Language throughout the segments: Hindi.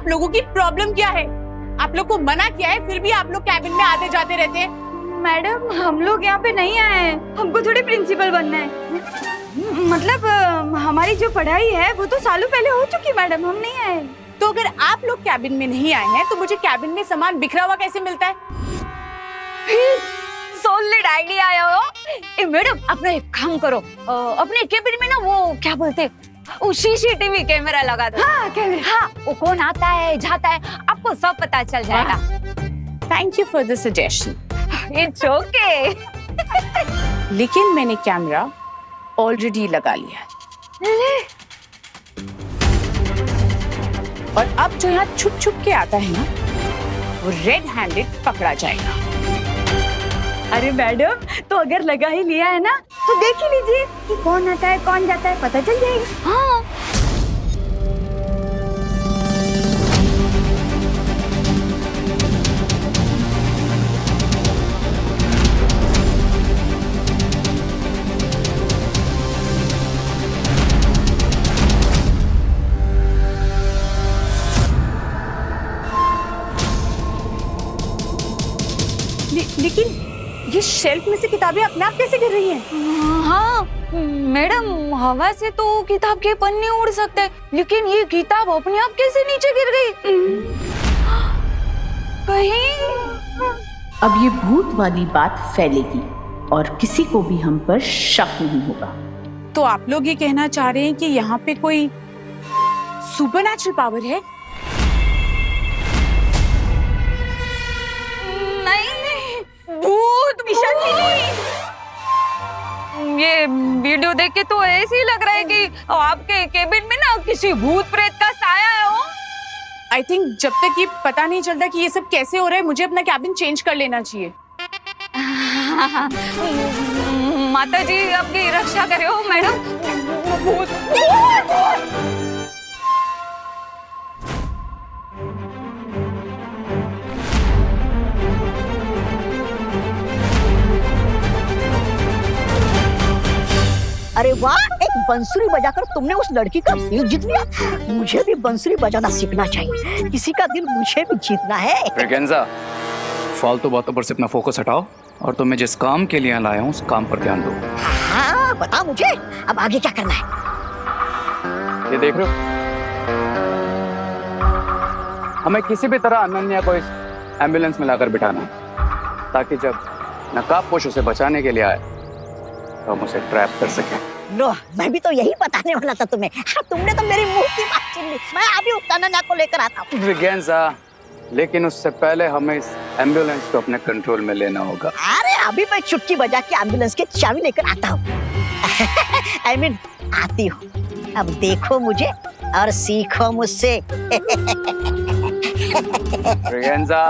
आप लोगों की प्रॉब्लम क्या है? आप लोग को मना किया है फिर भी आप लोग कैबिन में आते जाते रहते हैं। मैडम हम लोग यहाँ पे नहीं आए हैं, हमको थोड़ी प्रिंसिपल बनना है। मतलब हमारी जो पढ़ाई है वो तो सालों पहले हो चुकी मैडम, हम नहीं आए। तो अगर आप लोग कैबिन में नहीं आए हैं तो मुझे कैबिन में सामान बिखरा हुआ कैसे मिलता है? सॉलिड आइडिया आया हो। मैडम अपना एक काम करो, अपने केबिन में ना वो क्या बोलते वो CCTV कैमरा लगा दो। हाँ कैमरा, हाँ वो कौन आता है जाता है आपको सब पता चल जाएगा। Thank you for the suggestion. It's okay. लेकिन मैंने कैमरा ऑलरेडी लगा लिया है और अब जो यहाँ छुप छुप के आता है ना वो रेड हैंडेड पकड़ा जाएगा। अरे मैडम तो अगर लगा ही लिया है ना तो देख ही लीजिए कि कौन आता है कौन जाता है, पता चल जाएगा। हाँ लेकिन ये शेल्फ में से किताबें अपने आप कैसे गिर रही हैं? हाँ मैडम हवा से तो किताब के पन्ने उड़ सकते हैं, लेकिन ये किताब अपने आप कैसे नीचे गिर गई? कहीं अब ये भूत वाली बात फैलेगी और किसी को भी हम पर शक नहीं होगा। तो आप लोग ये कहना चाह रहे हैं कि यहाँ पे कोई सुपरनैचुरल पावर है? भूत ये वीडियो देख के तो ऐसे ही लग रहा है कि आपके केबिन में ना किसी भूत प्रेत का साया है। हो आई थिंक जब तक ये पता नहीं चलता कि ये सब कैसे हो रहा है मुझे अपना कैबिन चेंज कर लेना चाहिए। माता जी आपकी रक्षा करे हो मैडम। भूत अरे वाह, एक बंसुरी बजाकर तुमने उस लड़की का दिल जीत लिया। मुझे भी बंसुरी बजाना सीखना चाहिए, किसी का दिल मुझे भी जीतना है। फ्रेगेंजा, फालतू बातों पर से अपना फोकस हटाओ और तो मैं जिस काम के लिए लाया हूँ उस काम पर ध्यान दो। हाँ बता मुझे, अब आगे क्या करना है? ये देख रहे हो, हमें किसी भी तरह अनन्या को इस एम्बुलेंस में लाकर बिठाना है ताकि जब नकाबपोश उसे बचाने के लिए आए तो हम उसे ट्रैप कर सकें। लो, मैं भी तो यही बताने वाला था तुम्हें। हाँ, तुमने तो मेरी मुंह की बात छीन ली। मैं अभी उस अनन्या को लेकर आता हूँ। फ्रेगेंजा, लेकिन उससे पहले हमें इस एम्बुलेंस को अपने कंट्रोल में लेना होगा। अरे अभी मैं चुटकी बजा के एम्बुलेंस की चाबी लेकर आता हूँ। I mean, आती हूँ। अब देखो मुझे और सीखो मुझसे। फ्रेगेंजा,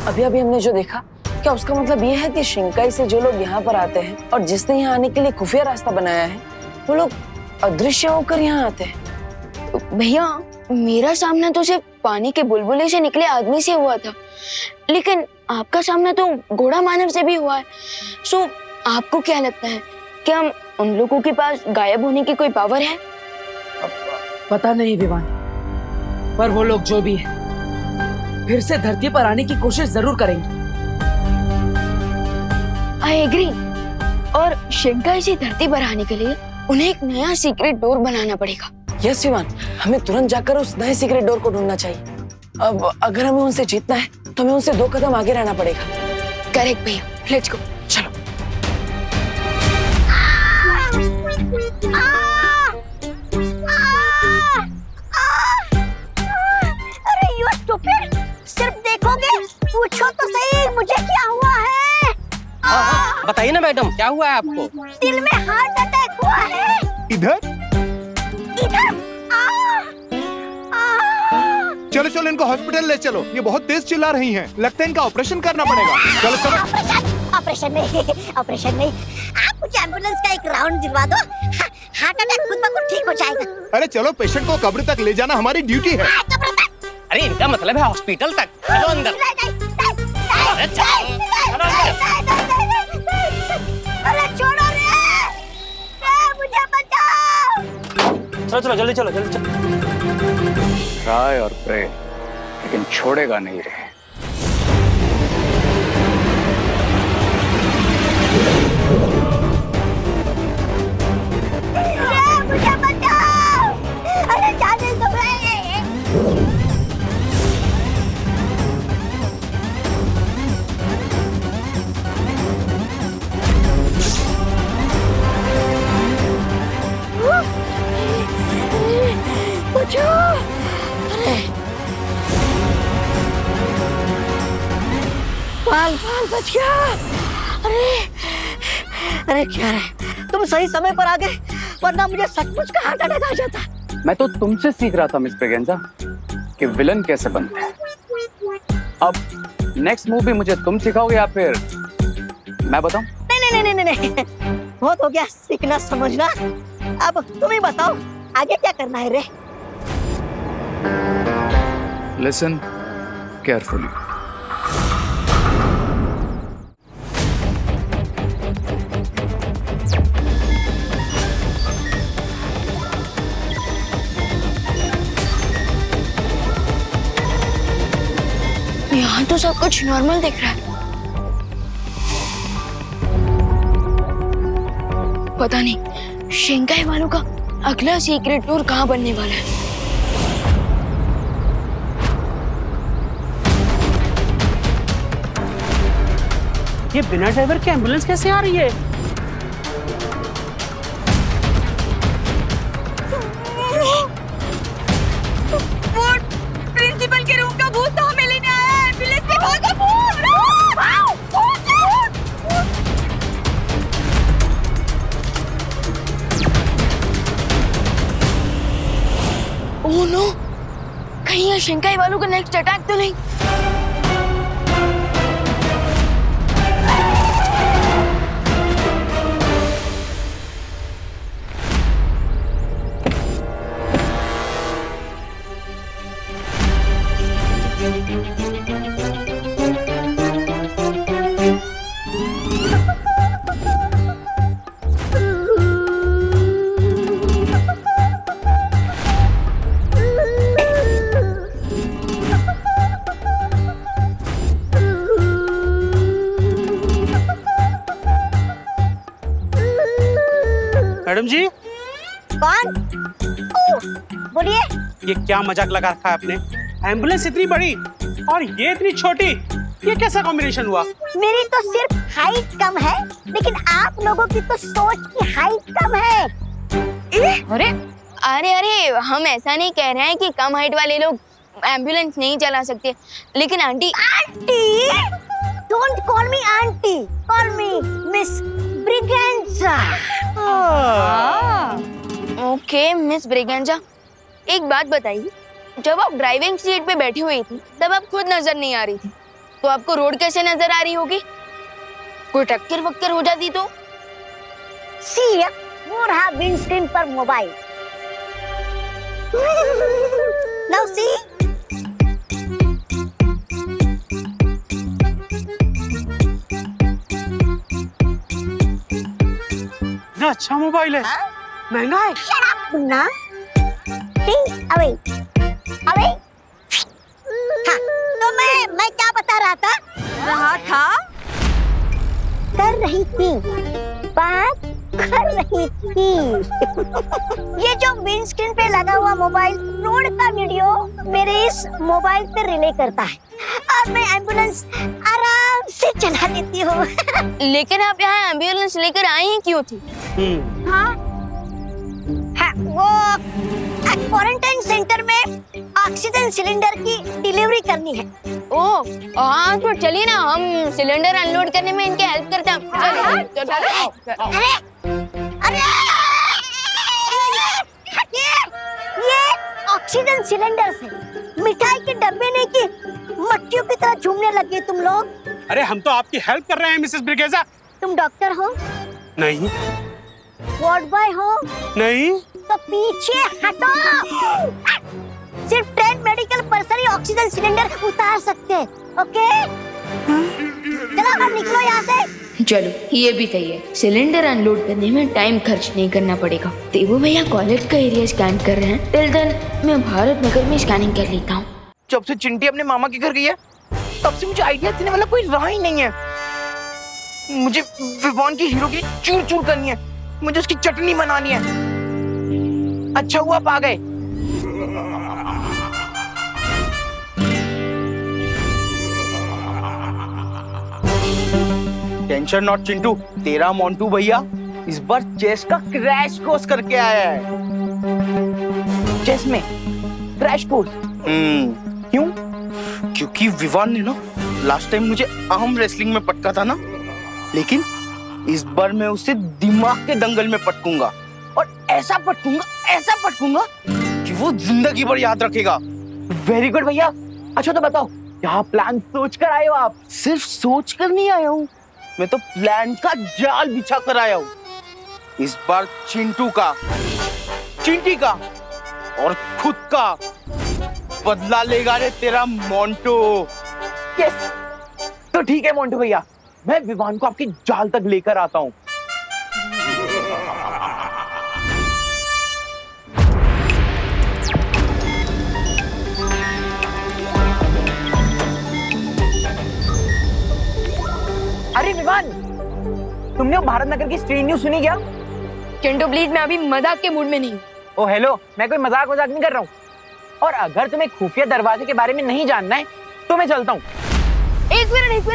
अभी अभी हमने जो देखा, क्या उसका मतलब ये है कि शिंकाई से जो लोग यहाँ पर आते हैं और जिसने यहाँ आने के लिए खुफिया रास्ता बनाया है वो लोग अदृश्य होकर यहाँ आते हैं? भैया मेरा सामना तो सिर्फ पानी के बुलबुले से निकले आदमी से हुआ था, लेकिन आपका सामना तो घोड़ा मानव से भी हुआ है। सो आपको क्या लगता है, क्या उन लोगों के पास गायब होने की कोई पावर है? पता नहीं विवान, पर वो लोग जो भी है फिर से धरती पर आने की कोशिश जरूर करेंगे। I agree. और शिंकाई से धरती पर आने के लिए उन्हें एक नया सीक्रेट डोर बनाना पड़ेगा। यस विवान, हमें तुरंत जाकर उस नए सीक्रेट डोर को ढूंढना चाहिए। अब अगर हमें उनसे जीतना है तो हमें उनसे 2 कदम आगे रहना पड़ेगा। करेक्ट भैया, लेट्स गो। चलो। अरे यू स्टूपिड, सिर्फ देखोगे? पूछो तो सही मुझे क्या हुआ है? बताइए ना मैडम, क्या हुआ है आपको? दिल में हार्ट अटैक हुआ है। इधर इधर चलो चलो, इनको हॉस्पिटल ले चलो। ये बहुत तेज चिल्ला रही हैं। लगता है इनका ऑपरेशन करना पड़ेगा। चलो चलो। ऑपरेशन नहीं, ऑपरेशन नहीं। आप मुझे एम्बुलेंस का एक राउंड दिलवा दो, हार्ट अटैक खुद ब खुद ठीक हो जाएगा। अरे चलो, पेशेंट को कब्र तक ले जाना हमारी ड्यूटी है। अरे इनका मतलब है हॉस्पिटल तक। चलो अंदर। अरे चलो अंदर। चलो चलो जल्दी चलो जल्दी चलो। ट्राई और प्रे, लेकिन छोड़ेगा नहीं रे। मुझे बचाओ, अरे जाने दो रे। बचाओ, अरे बाल बाल बच गया। अरे अरे क्या रे, तुम सही समय पर आ गए, वरना मुझे सचमुच का हार्ट अटैक आ जाता। मैं तो तुमसे सीख रहा था मिस ब्रिगेंजा कि विलन कैसे बनते हैं। अब नेक्स्ट मूवी मुझे तुम सिखाओगे या फिर मैं बताऊं? नहीं नहीं नहीं नहीं नहीं, बहुत हो गया सीखना समझना। अब तुम ही बताओ आगे क्या करना है रे। Listen carefully. यहाँ तो सब कुछ नॉर्मल दिख रहा है। पता नहीं शिंकाई वालों का अगला सीक्रेट टूर कहाँ बनने वाला है। ये बिना ड्राइवर के एम्बुलेंस कैसे आ रही है? प्रिंसिपल के रूम का भूत तो हमें लेने आया है। एम्बुलेंस के भागो भूत। ओह नो, कहीं ये शिंकाई वालों का नेक्स्ट अटैक तो नहीं? मैडम जी, कौन? बोलिए। ये क्या मजाक लगा रखा है आपने? एम्बुलेंस इतनी बड़ी और ये इतनी छोटी, ये कैसा कॉम्बिनेशन हुआ? मेरी तो सिर्फ हाइट कम है, लेकिन आप लोगों की तो सोच की हाइट कम है। अरे अरे अरे, हम ऐसा नहीं कह रहे हैं कि कम हाइट वाले लोग एम्बुलेंस नहीं चला सकते, लेकिन aunty. Aunty, don't call me aunty, call me miss Braganza. Okay miss Braganza, एक बात बताइए, जब आप ड्राइविंग सीट पे बैठी हुई थी तब आप खुद नजर नहीं आ रही थी, तो आपको रोड कैसे नजर आ रही होगी? कोई टक्कर वक्कर हो जाती तो? सी, वो रहा विंडस्क्रीन पर मोबाइल। नाउ सी, इतना अच्छा मोबाइल है, महंगा है। Shut up Munna, think away away. हाँ, तो मैं क्या बता रहा था? कर रही थी, बात कर रही थी। ये जो विंडस्क्रीन पे लगा हुआ मोबाइल रोड का वीडियो मेरे इस मोबाइल पे रिले करता है और मैं एम्बुलेंस आराम से चला लेती हूँ। लेकिन आप यहाँ एम्बुलेंस लेकर आई ही क्यों थी? हाँ, वो क्वारंटाइन सेंटर में ऑक्सीजन सिलेंडर की डिलीवरी करनी है। ओह हाँ, तो चलिए ना, हम सिलेंडर अनलोड करने में इनके हेल्प करते हैं। अरे अरे, ये ऑक्सीजन सिलेंडर से मिठाई के डब्बे नहीं की मट्टियों की तरह झूमने लगे तुम लोग। अरे हम तो आपकी हेल्प कर रहे हैं मिसेस ब्रिगेंजा। तुम डॉक्टर हो? नहीं। वार्ड बॉय हो? नहीं। तो पीछे हटो। सिर्फ ट्रेन मेडिकल पर्सन ही ऑक्सीजन सिलेंडर उतार सकते हैं, ओके? चलो अब निकलो यहाँ से। चलो ये भी सही है, सिलेंडर अनलोड करने में टाइम खर्च नहीं करना पड़ेगा। देवो भैया कॉलेज का एरिया स्कैन कर रहे हैं, टिल देन मैं भारत नगर में स्कैनिंग कर लेता हूँ। जब से चिंटी अपने मामा के घर गई है तब से मुझे आइडिया देने वाला कोई रहा ही नहीं है। मुझे विवान की हीरो की चूर चूर करनी है, मुझे उसकी चटनी बनानी है। अच्छा हुआ आप आ गए। टेंशन नॉट चिंटू, तेरा मोंटू भैया इस बार चेस का क्रैश कोर्स करके आया है। चेस में क्रैश कोर्स? क्यों? क्योंकि विवान ने ना लास्ट टाइम मुझे आर्म रेसलिंग में पटका था ना, लेकिन इस बार मैं उसे दिमाग के दंगल में पटकूंगा और ऐसा पटकूंगा कि वो जिंदगी भर याद रखेगा। वेरी गुड भैया। अच्छा तो बताओ, क्या प्लान सोच कर आए हो आप? सिर्फ सोच कर नहीं आया हूँ, मैं तो प्लान का जाल बिछा कर आया हूँ। इस बार चिंटू का, चिंटी का और खुद का बदला लेगा रे तेरा मोंटू। यस, तो ठीक है मोंटू भैया, मैं विवान को आपकी जाल तक लेकर आता हूँ। अरे विवान, तुमने वो भारत नगर की स्ट्रीट न्यूज सुनी क्या? चिंटू प्लीज, मैं अभी मजाक के मूड में नहीं हूँ। ओ हेलो, मैं कोई मजाक नहीं कर रहा हूँ। और अगर तुम्हें खुफिया दरवाजे के बारे में नहीं जानना है तो मैं चलता हूँ। एक मिनट,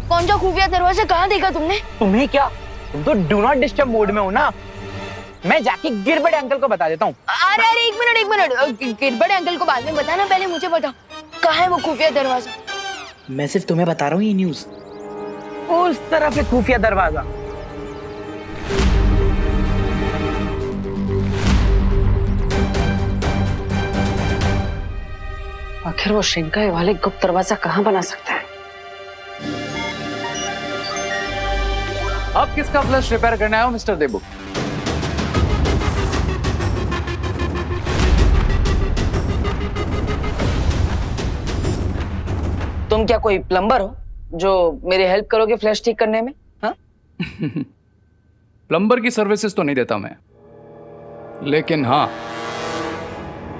कौन सा खुफिया दरवाजा कहाँ देखा तुमने? तुम्हें क्या, तुम तो डू नॉट डिस्टर्ब मोड में हो ना। मैं जाके गिरबड़े अंकल को बता देता हूँ। अरे एक मिनट, गिरबड़े अंकल को बाद में बताना, पहले मुझे बता कहाँ है वो खुफिया दरवाजा। मैं सिर्फ तुम्हें बता रहा हूँ ये न्यूज। उस तरफ है खुफिया दरवाजा। आखिर वो शिंकाई वाले गुप्त दरवाजा कहाँ बना सकता है? अब किसका फ्लश रिपेयर करना है मिस्टर देबू? तुम क्या कोई प्लम्बर हो जो मेरी हेल्प करोगे फ्लैश ठीक करने में? हाँ? प्लम्बर की सर्विसेज तो नहीं देता मैं, लेकिन हाँ,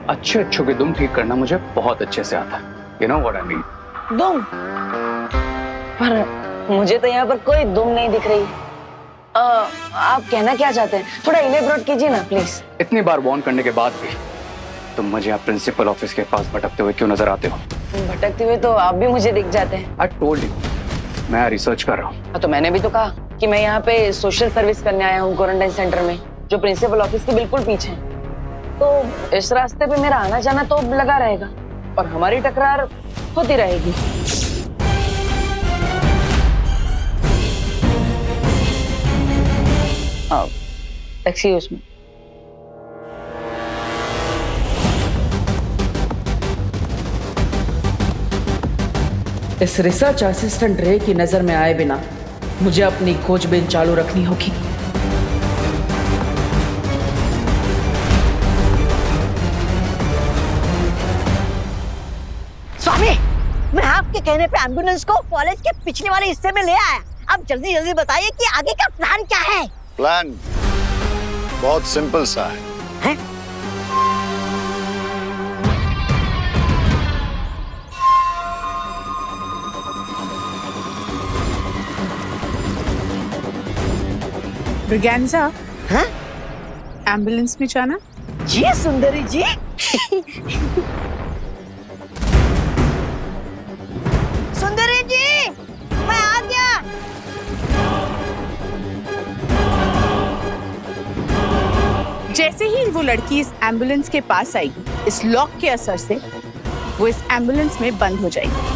अच्छे की दुम ठीक करना मुझे बहुत अच्छे से आता है। You know what I mean? दुम? पर मुझे तो यहाँ पर कोई दुम नहीं दिख रही। आप कहना क्या चाहते हैं? थोड़ा इलेबोरेट कीजिए ना प्लीज। इतनी बार वार्न करने के बाद भी तुम मुझे आप प्रिंसिपल ऑफिस के पास भटकते हुए क्यों नजर आते हो? भटकते हुए तो आप भी मुझे दिख जाते हैं। I told you, मैं रिसर्च कर रहा हूँ। तो मैंने भी तो कहा कि मैं यहाँ पे सोशल सर्विस करने आया हूँ क्वारंटाइन सेंटर में, जो प्रिंसिपल ऑफिस के बिल्कुल पीछे है। तो इस रास्ते पे मेरा आना जाना तो लगा रहेगा और हमारी टकरार होती रहेगी। Excuse me. इस रिसर्च असिस्टेंट रे की नजर में आए बिना मुझे अपनी खोजबीन चालू रखनी होगी। स्वामी, मैं आपके कहने पे एम्बुलेंस को कॉलेज के पिछले वाले हिस्से में ले आया। अब जल्दी जल्दी बताइए कि आगे का प्लान क्या है? प्लान बहुत सिंपल सा है। ब्रिगेंजा, हाँ? एम्बुलेंस में जाना? जी सुंदरी जी। सुंदरी जी, मैं आ गया। जैसे ही वो लड़की इस एम्बुलेंस के पास आएगी, इस लॉक के असर से वो इस एम्बुलेंस में बंद हो जाएगी।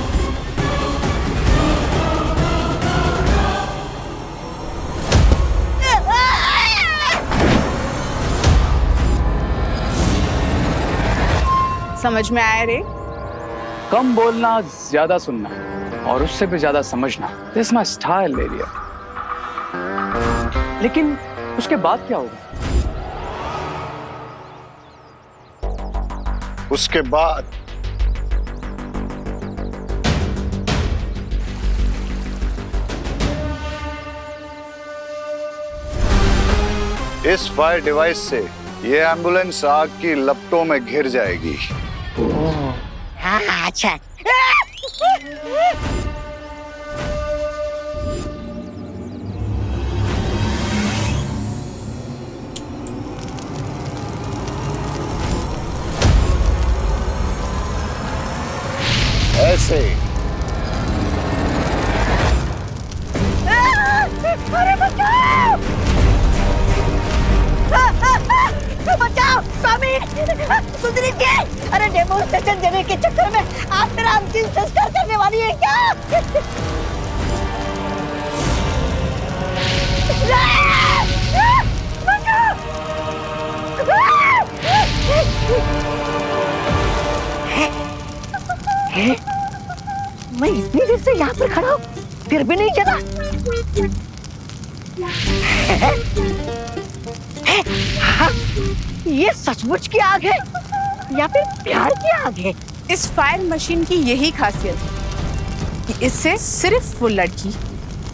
समझ में आया रे? कम बोलना, ज्यादा सुनना और उससे भी ज्यादा समझना, दिस माय स्टाइल ले लिया। लेकिन उसके बाद क्या होगा? उसके बाद इस फायर डिवाइस से ये एम्बुलेंस आग की लपटों में घिर जाएगी। हाँ अच्छा। ऐसे अरे बचाओ! बचाओ स्वामी! सुधरी के! अरे डेमोन्स्ट्रेशन देने के चक्कर में आप मेरा अंतिम संस्कार करने वाली है क्या? मैं इतनी देर से यहाँ पर खड़ा हूँ, फिर भी नहीं जगा। ये सचमुच की आग है या फिर प्यार की आग है? इस फायर मशीन की यही खासियत है कि इससे सिर्फ वो लड़की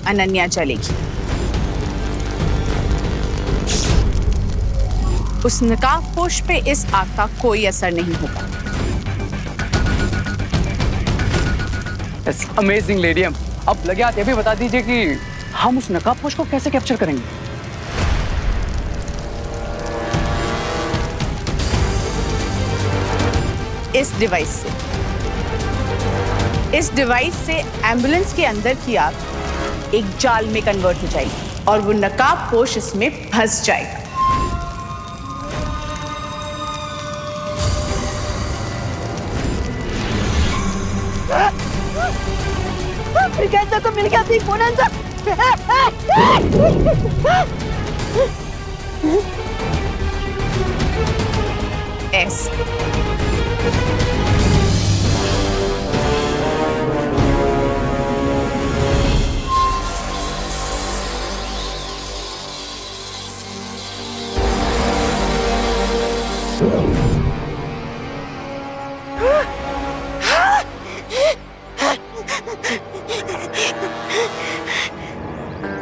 अनन्या जलेगी। उस नकाबपोश पे इस आग का कोई असर नहीं होगा। अमेजिंग लेडियम। अब लगे हाथ ये भी बता दीजिए कि हम उस नकाबपोश को कैसे कैप्चर करेंगे? इस डिवाइस से एम्बुलेंस के अंदर की आग एक जाल में कन्वर्ट हो जाएगी और वो नकाबपोश इसमें फंस जाएगा। अफ्रीका को मिल गया थी बोनंजा। ऐसे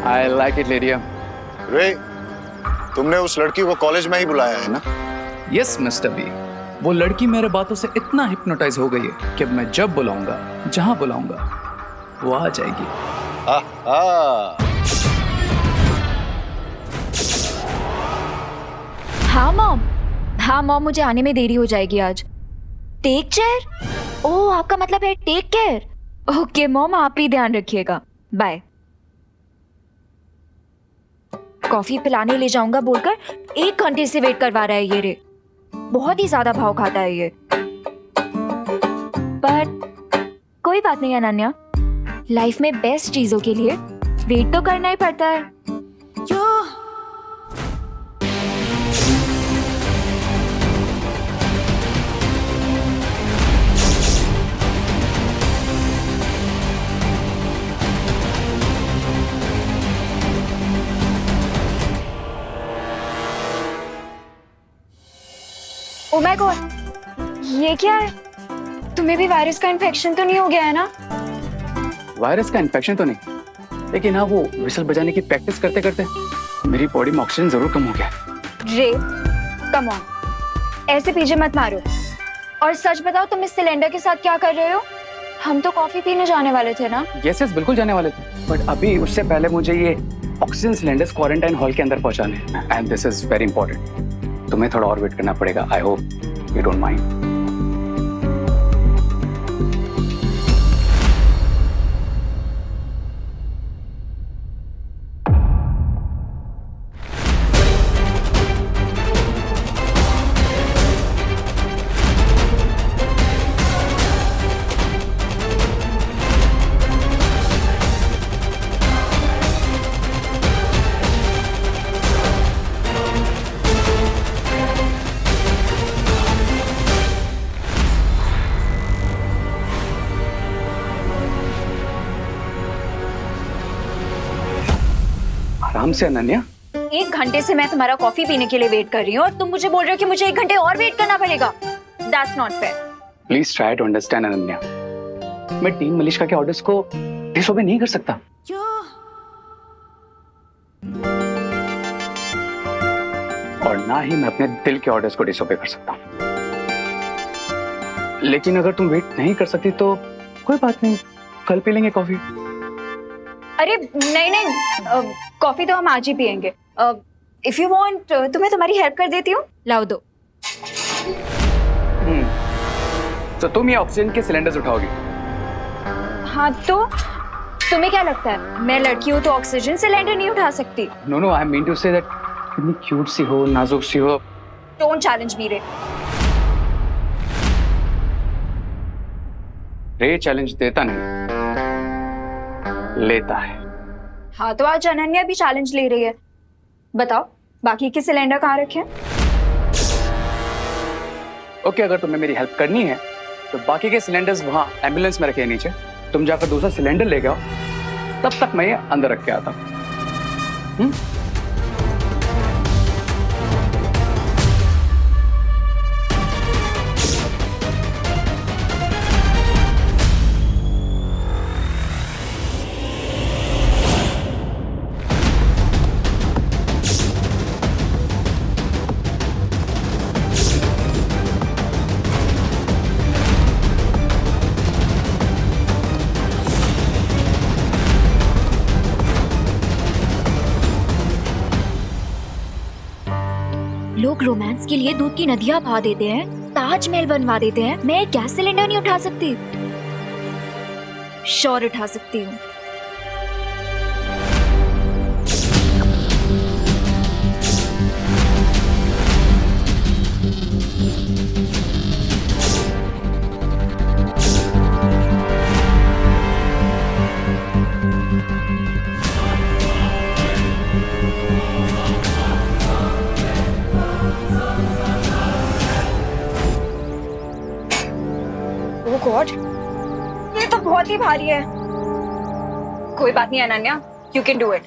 I like it, लेडियम। रे, तुमने उस लड़की को कॉलेज में ही बुलाया है ना? Yes mister B. वो लड़की मेरे बातों से इतना हिप्नोटाइज हो गई है कि अब मैं जब बुलाऊंगा, जहां बुलाऊंगा, वो आ जाएगी। हाँ मॉम, मुझे आने में देरी हो जाएगी आज। Take care? ओह, आपका मतलब है टेक केयर। ओके मॉम, आप ही ध्यान रखिएगा। बाय। कॉफी पिलाने ले जाऊंगा बोलकर 1 घंटे से वेट करवा रहा है ये रे। बहुत ही ज्यादा भाव खाता है ये। पर कोई बात नहीं अनन्या, लाइफ में बेस्ट चीजों के लिए वेट तो करना ही पड़ता है। ओ माय गॉड, ये क्या है? तुम्हें भी वायरस का इन्फेक्शन तो नहीं हो गया है ना? वायरस का इन्फेक्शन तो नहीं, लेकिन हाँ वो विसल बजाने की प्रैक्टिस करते करते मेरी बॉडी में ऑक्सीजन जरूर कम हो गया। रे, कम ऑन, ऐसे पीछे मत मारो। और सच बताओ, तुम इस सिलेंडर के साथ क्या कर रहे हो? हम तो कॉफी पीने जाने वाले थे ना? यस बिल्कुल जाने वाले थे, बट अभी उससे पहले मुझे ये ऑक्सीजन सिलेंडर्स क्वारंटाइन हॉल के अंदर पहुंचाने हैं, and this is very important. तुम्हें थोड़ा और वेट करना पड़ेगा। I hope you don't mind. आराम से अनन्या। 1 घंटे से मैं तुम्हारा कॉफी पीने के लिए वेट कर रही हूँ और तुम मुझे बोल रहे हो कि मुझे 1 घंटे और वेट करना पड़ेगा। That's not fair. Please try to understand Ananya. मैं टीम मलिश्का के ऑर्डर्स को डिसओबे नहीं कर सकता। ना ही मैं अपने दिल के ऑर्डर्स को डिसोबे कर सकता हूँ। लेकिन अगर तुम वेट नहीं कर सकती तो कोई बात नहीं, कल पी लेंगे कॉफी। अरे नहीं नहीं, कॉफी तो हम आज ही पियेंगे। इफ यू वांट तो मैं तुम्हारी हेल्प कर देती हूँ, लाओ दो। तो तुम ये ऑक्सीजन के सिलेंडर्स उठाओगी? हाँ तो तुम्हें क्या लगता है मैं लड़की हूँ तो ऑक्सीजन सिलेंडर नहीं उठा सकती? No no, I mean to say that कितनी क्यूट सी हो, नाजुक सी हो। डोंट चैलेंज मी रे। रे चैलेंज देता नहीं, लेता है। हाँ तो आज अनन्या भी चैलेंज ले रही है। बताओ बाकी के सिलेंडर कहाँ रखे हैं? ओके, अगर तुम्हें मेरी हेल्प करनी है तो बाकी के सिलेंडर्स वहाँ एम्बुलेंस में रखे हैं नीचे। तुम जाकर दूसरा सिलेंडर ले आओ, तब तक मैं ये अंदर रख के आता हूँ। लोग रोमांस के लिए दूध की नदियां बहा देते हैं, ताजमहल बनवा देते हैं। मैं एक गैस सिलेंडर नहीं उठा सकती? श्योर उठा सकती हूँ। ओह गॉड, ये तो बहुत ही भारी है। कोई बात नहीं Ananya, you can do it.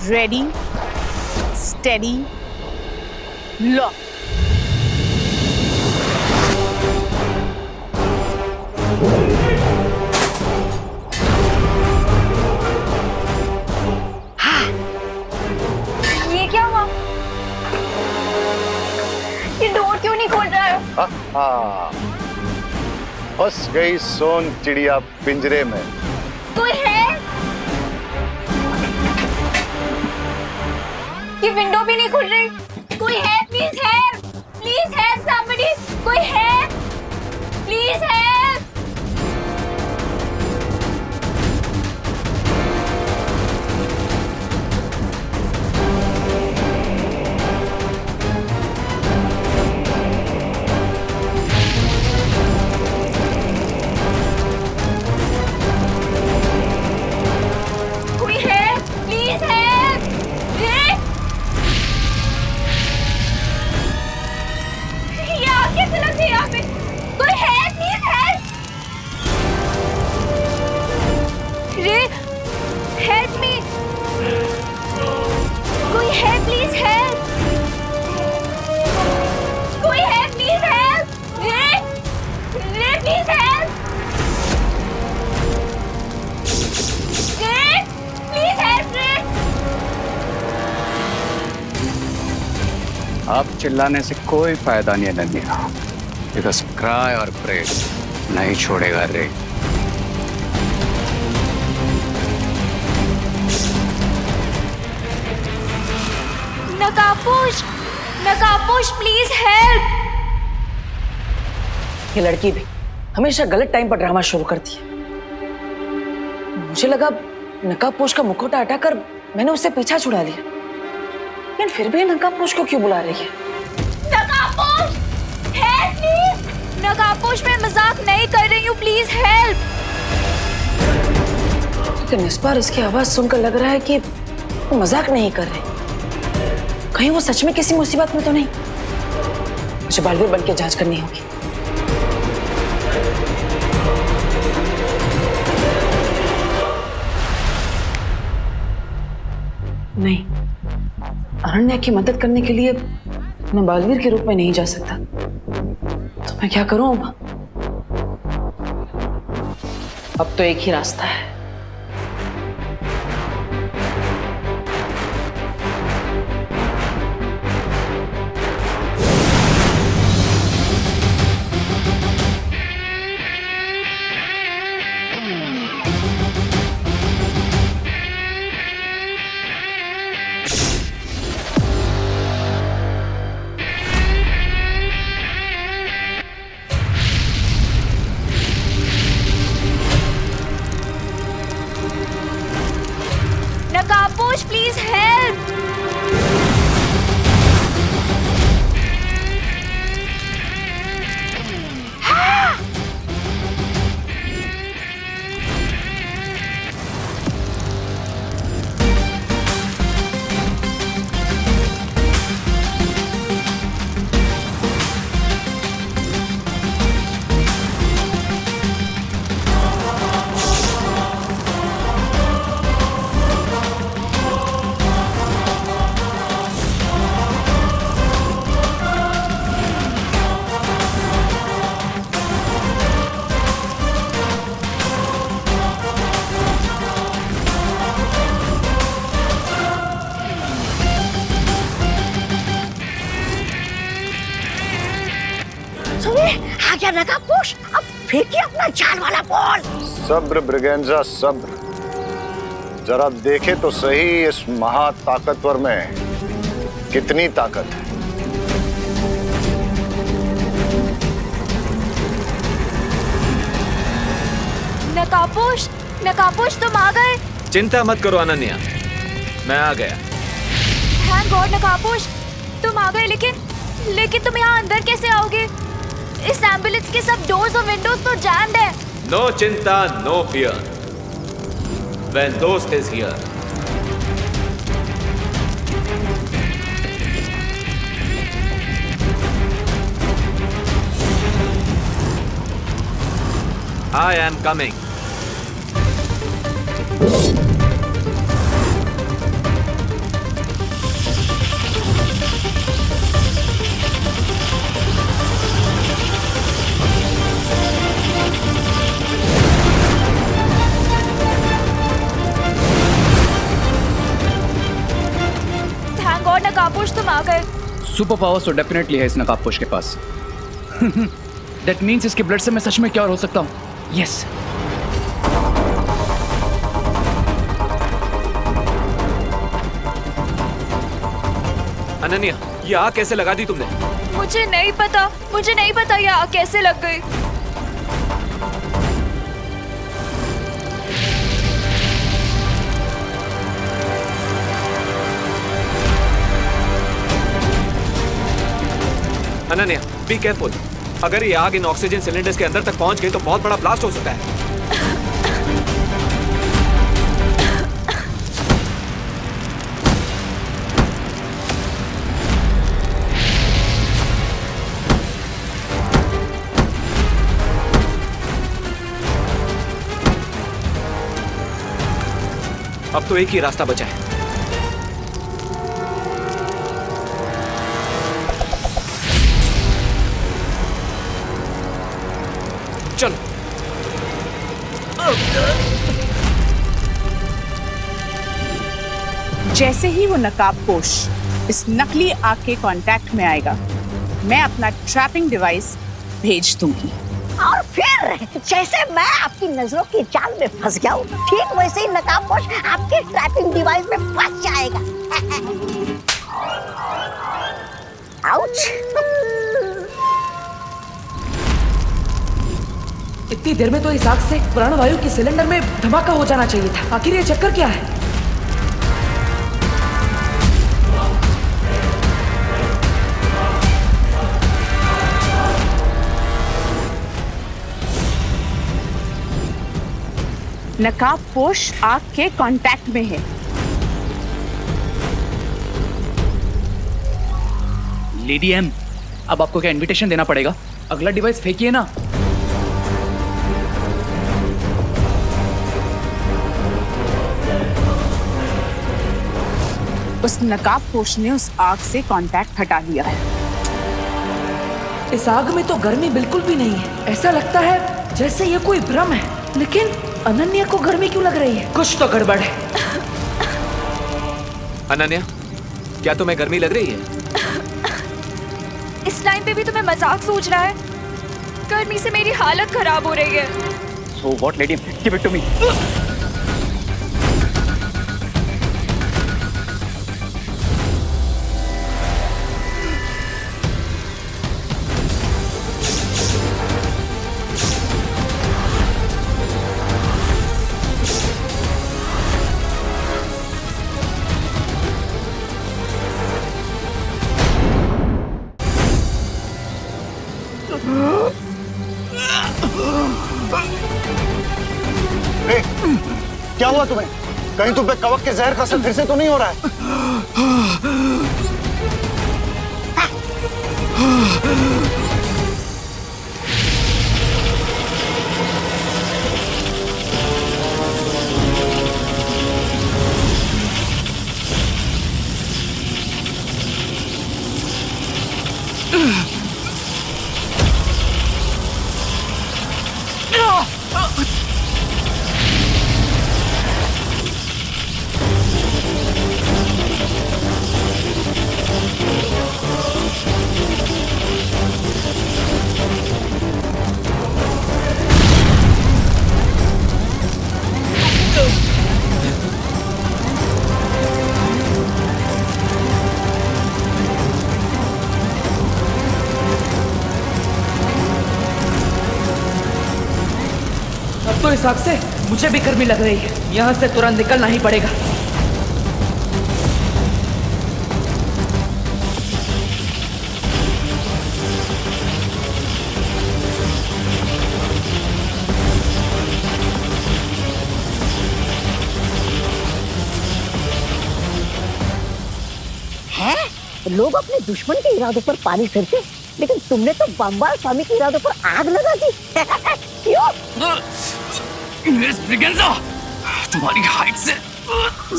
Ready, steady, lock. ये क्या हुआ? ये डोर क्यों नहीं खोल रहा है? फंस गई सोन चिड़िया पिंजरे में। कोई है? ये विंडो भी नहीं खुल रही। कोई है? Please help, please help somebody. कोई है? Please help. कोई है? Please help. ये आग कैसे लग गई यहाँ पे? कोई है? Please help. रे हेल्प मी। कोई है? Please help. कोई है? Please help. रे प्लीज हेल्प। रे प्लीज हेल्प। रे अब चिल्लाने से कोई फायदा नहीं है नन्या, बिकॉज क्राई और प्रे नहीं छोड़ेगा रे। नकाबपोश, नकाबपोश प्लीज हेल्प। ये लड़की भी हमेशा गलत टाइम पर ड्रामा शुरू करती है। मुझे लगा नकाबपोश का मुखौटा हटाकर मैंने उससे पीछा छुड़ा लिया, लेकिन फिर भी नकाबपोश को क्यों बुला रही है? नकाबपोश हेल्प प्लीज। नकाबपोश मैं मजाक नहीं कर रही हूँ, प्लीज हेल्प। लेकिन इस बार इसकी आवाज सुनकर लग रहा है कि वो मजाक नहीं कर रहे। कहीं वो सच में किसी मुसीबत में तो नहीं? मुझे बालवीर बन के जांच करनी होगी। नहीं, अरण्या की मदद करने के लिए मैं बालवीर के रूप में नहीं जा सकता। तो मैं क्या करूं अब? अब तो एक ही रास्ता है, प्लीज हेल्प। आ गया नकाबपोश, अब फेंकिए अपना जान वाला बॉल। सब्र ब्रिगेंजा सब्र, जरा देखे तो सही इस महा ताकतवर में कितनी ताकत है। नकाबपोश, नकाबपोश तुम आ गए। चिंता मत करो अनन्या, मैं आ गया। थैंक गॉड नकाबपोश, तुम आ गए। लेकिन तुम यहाँ अंदर कैसे आओगे? इस एम्बुलेंस के सब डोर्स और विंडोज तो जैम्ड है। नो चिंता, नो फियर, when दोस्त is here। I am coming। नकाबपोश तुम आ गए। सुपर पावर्स तो डेफिनेटली है इस नकाबपोश के पास। दैट मीन्स इसके ब्लड से मैं सच में क्या हो सकता हूँ। यस अनन्या, ये आग कैसे लगा दी तुमने? मुझे नहीं पता ये आग कैसे लग गई। Ananya, be careful. अगर ये आग इन ऑक्सीजन सिलेंडर्स के अंदर तक पहुंच गई तो बहुत बड़ा ब्लास्ट हो सकता है। अब तो एक ही रास्ता बचा है। चलो। जैसे ही वो नकाबपोश इस नकली आग के कांटेक्ट में आएगा, मैं अपना ट्रैपिंग डिवाइस भेज दूंगी। और फिर जैसे मैं आपकी नजरों की जाल में फंस गया हूँ, ठीक वैसे ही नकाबपोश आपके ट्रैपिंग डिवाइस में फंस जाएगा। आउच। इतनी देर में तो इस आग से प्राणवायु के सिलेंडर में धमाका हो जाना चाहिए था। आखिर ये चक्कर क्या है? नकाबपोश आग के कांटेक्ट में है। लेडी एम, अब आपको क्या इनविटेशन देना पड़ेगा? अगला डिवाइस फेंकिए ना। उस नकाबपोश ने उस आग से कांटेक्ट हटा लिया है। इस आग में तो गर्मी बिल्कुल भी नहीं है। ऐसा लगता है जैसे ये कोई भ्रम है। लेकिन अनन्या को गर्मी क्यों लग रही है? कुछ तो गड़बड़ है। अनन्या, क्या तुम्हें गर्मी लग रही है? इस टाइम पे भी तुम्हें मजाक सूझ रहा है? गर्मी से मेरी हालत खराब हो रही है। So what, lady? Give it to me. रे, क्या हुआ तुम्हें? कहीं तुम पे कवक के जहर का असर फिर से तो नहीं हो रहा है? अब तो हिसाब से मुझे भी गर्मी लग रही है, यहाँ से तुरंत निकलना ही पड़ेगा। हैं? लोग अपने दुश्मन के इरादों पर पानी फिरते, लेकिन तुमने तो बम्बाल स्वामी के इरादों पर आग लगा दी। क्यों? मिस ब्रिगेंजा, तुम्हारी हाइट से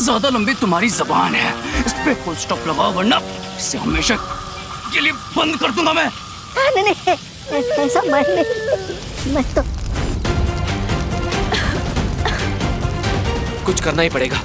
ज्यादा लंबी तुम्हारी जबान है। इस पे फुल स्टॉप लगाओ, वरना इसे हमेशा के लिए बंद कर दूंगा मैं। नहीं, ऐसा मैं तो कुछ करना ही पड़ेगा।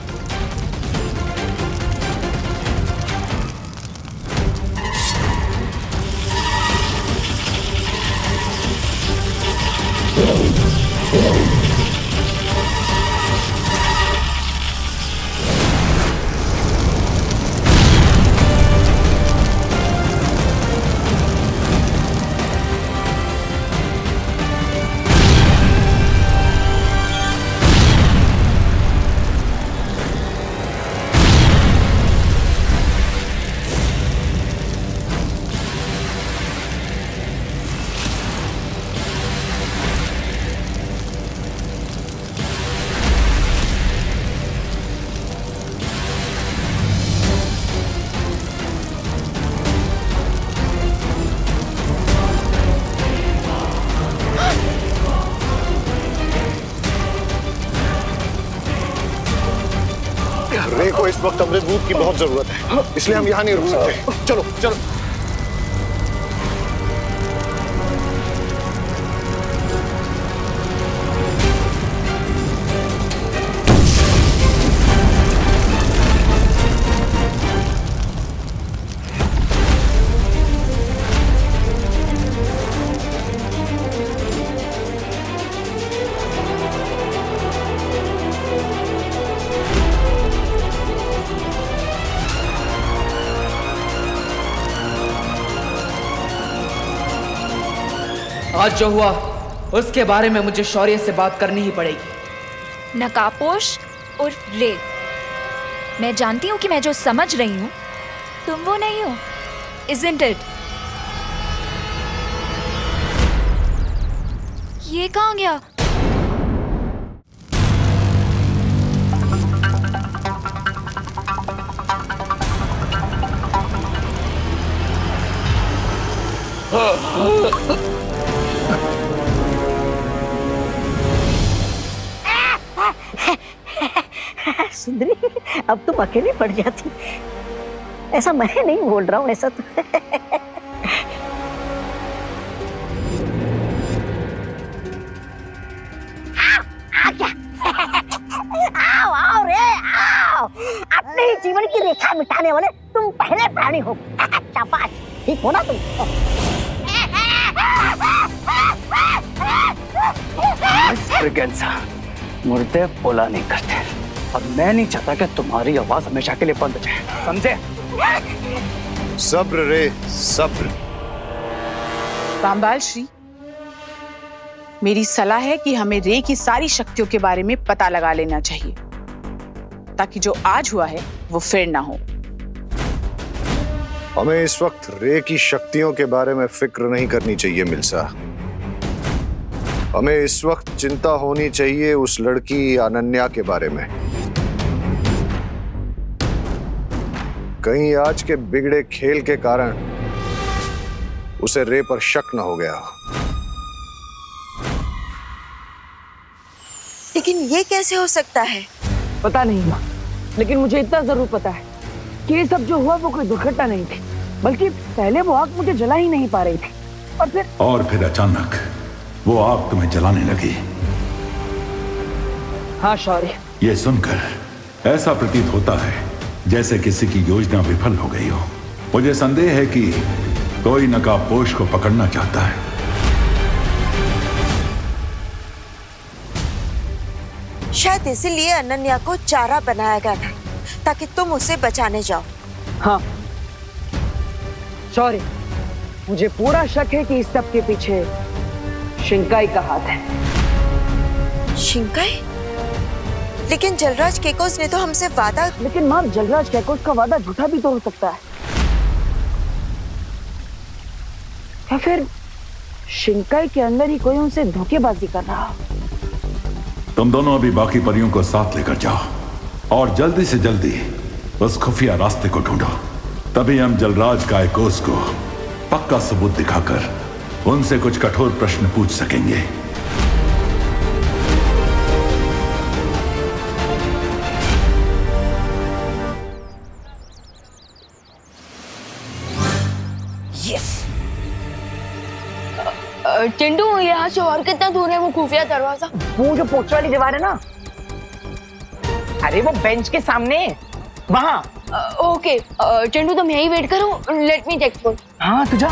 रे को इस वक्त अमृत दूध की बहुत जरूरत है, इसलिए हम यहाँ नहीं रुक सकते। चलो चलो। आज जो हुआ उसके बारे में मुझे शौर्य से बात करनी ही पड़ेगी। नकापोश और रे, मैं जानती हूँ कि मैं जो समझ रही हूँ तुम वो नहीं हो, isn't it? ये कहाँ गया? सुंदरी, अब तुम अकेली पड़ जाती। ऐसा मैं नहीं बोल रहा हूँ, ऐसा तो आओ आओ रे आओ, अपने ही जीवन की रेखा मिटाने वाले तुम पहले प्राणी हो। शाबाश, ठीक हो ना तुम? मुर्दे बोला नहीं करते, और मैं नहीं चाहता कि तुम्हारी आवाज हमेशा के लिए बंद हो जाए, समझे? सब्र रे, सब्र। बाम्बाल श्री, मेरी सलाह है कि हमें रे की सारी शक्तियों के बारे में पता लगा लेना चाहिए, ताकि जो आज हुआ है वो फिर ना हो। हमें इस वक्त रे की शक्तियों के बारे में फिक्र नहीं करनी चाहिए मिल्सा। हमें इस वक्त चिंता होनी चाहिए उस लड़की अनन्या के बारे में। कहीं आज के बिगड़े खेल के कारण उसे रे पर शक न हो गया हो। लेकिन ये कैसे हो सकता है? पता नहीं माँ, लेकिन मुझे इतना जरूर पता है कि ये सब जो हुआ वो कोई दुर्घटना नहीं थी, बल्कि पहले वो आग मुझे जला ही नहीं पा रही थी और फिर अचानक वो आग तुम्हें जलाने लगी। हाँ शौर्य, ये सुनकर ऐसा प्रतीत होता है जैसे किसी की योजना विफल हो गई हो। मुझे संदेह है कि कोई नकाबपोश को पकड़ना चाहता है। शायद इसीलिए अनन्या को चारा बनाया गया था ताकि तुम उसे बचाने जाओ। हाँ शौर्य, मुझे पूरा शक है कि इस सब के पीछे शिंकाई का हाथ है। शिंकाई? लेकिन जलराज केकोस ने तो हमसे वादा। लेकिन मां, जलराज केकोस का वादा झूठा भी तो हो सकता है, या फिर शिंकाई के अंदर ही कोई उनसे धोखेबाजी कर रहा हो। तुम दोनों अभी बाकी परियों को साथ लेकर जाओ और जल्दी से जल्दी उस खुफिया रास्ते को ढूंढो। तभी हम जलराज कायकोस को पक्का सबूत दिखाकर उनसे कुछ कठोर प्रश्न पूछ सकेंगे। चिंटू, यहाँ से और कितना दूर है वो खुफिया दरवाजा? वो जो पोस्ट वाली दीवार है ना, अरे वो बेंच के सामने वहाँ। ओके चिंटू, तुम यही वेट करो, लेट मी चेक फॉर। हाँ तू जा।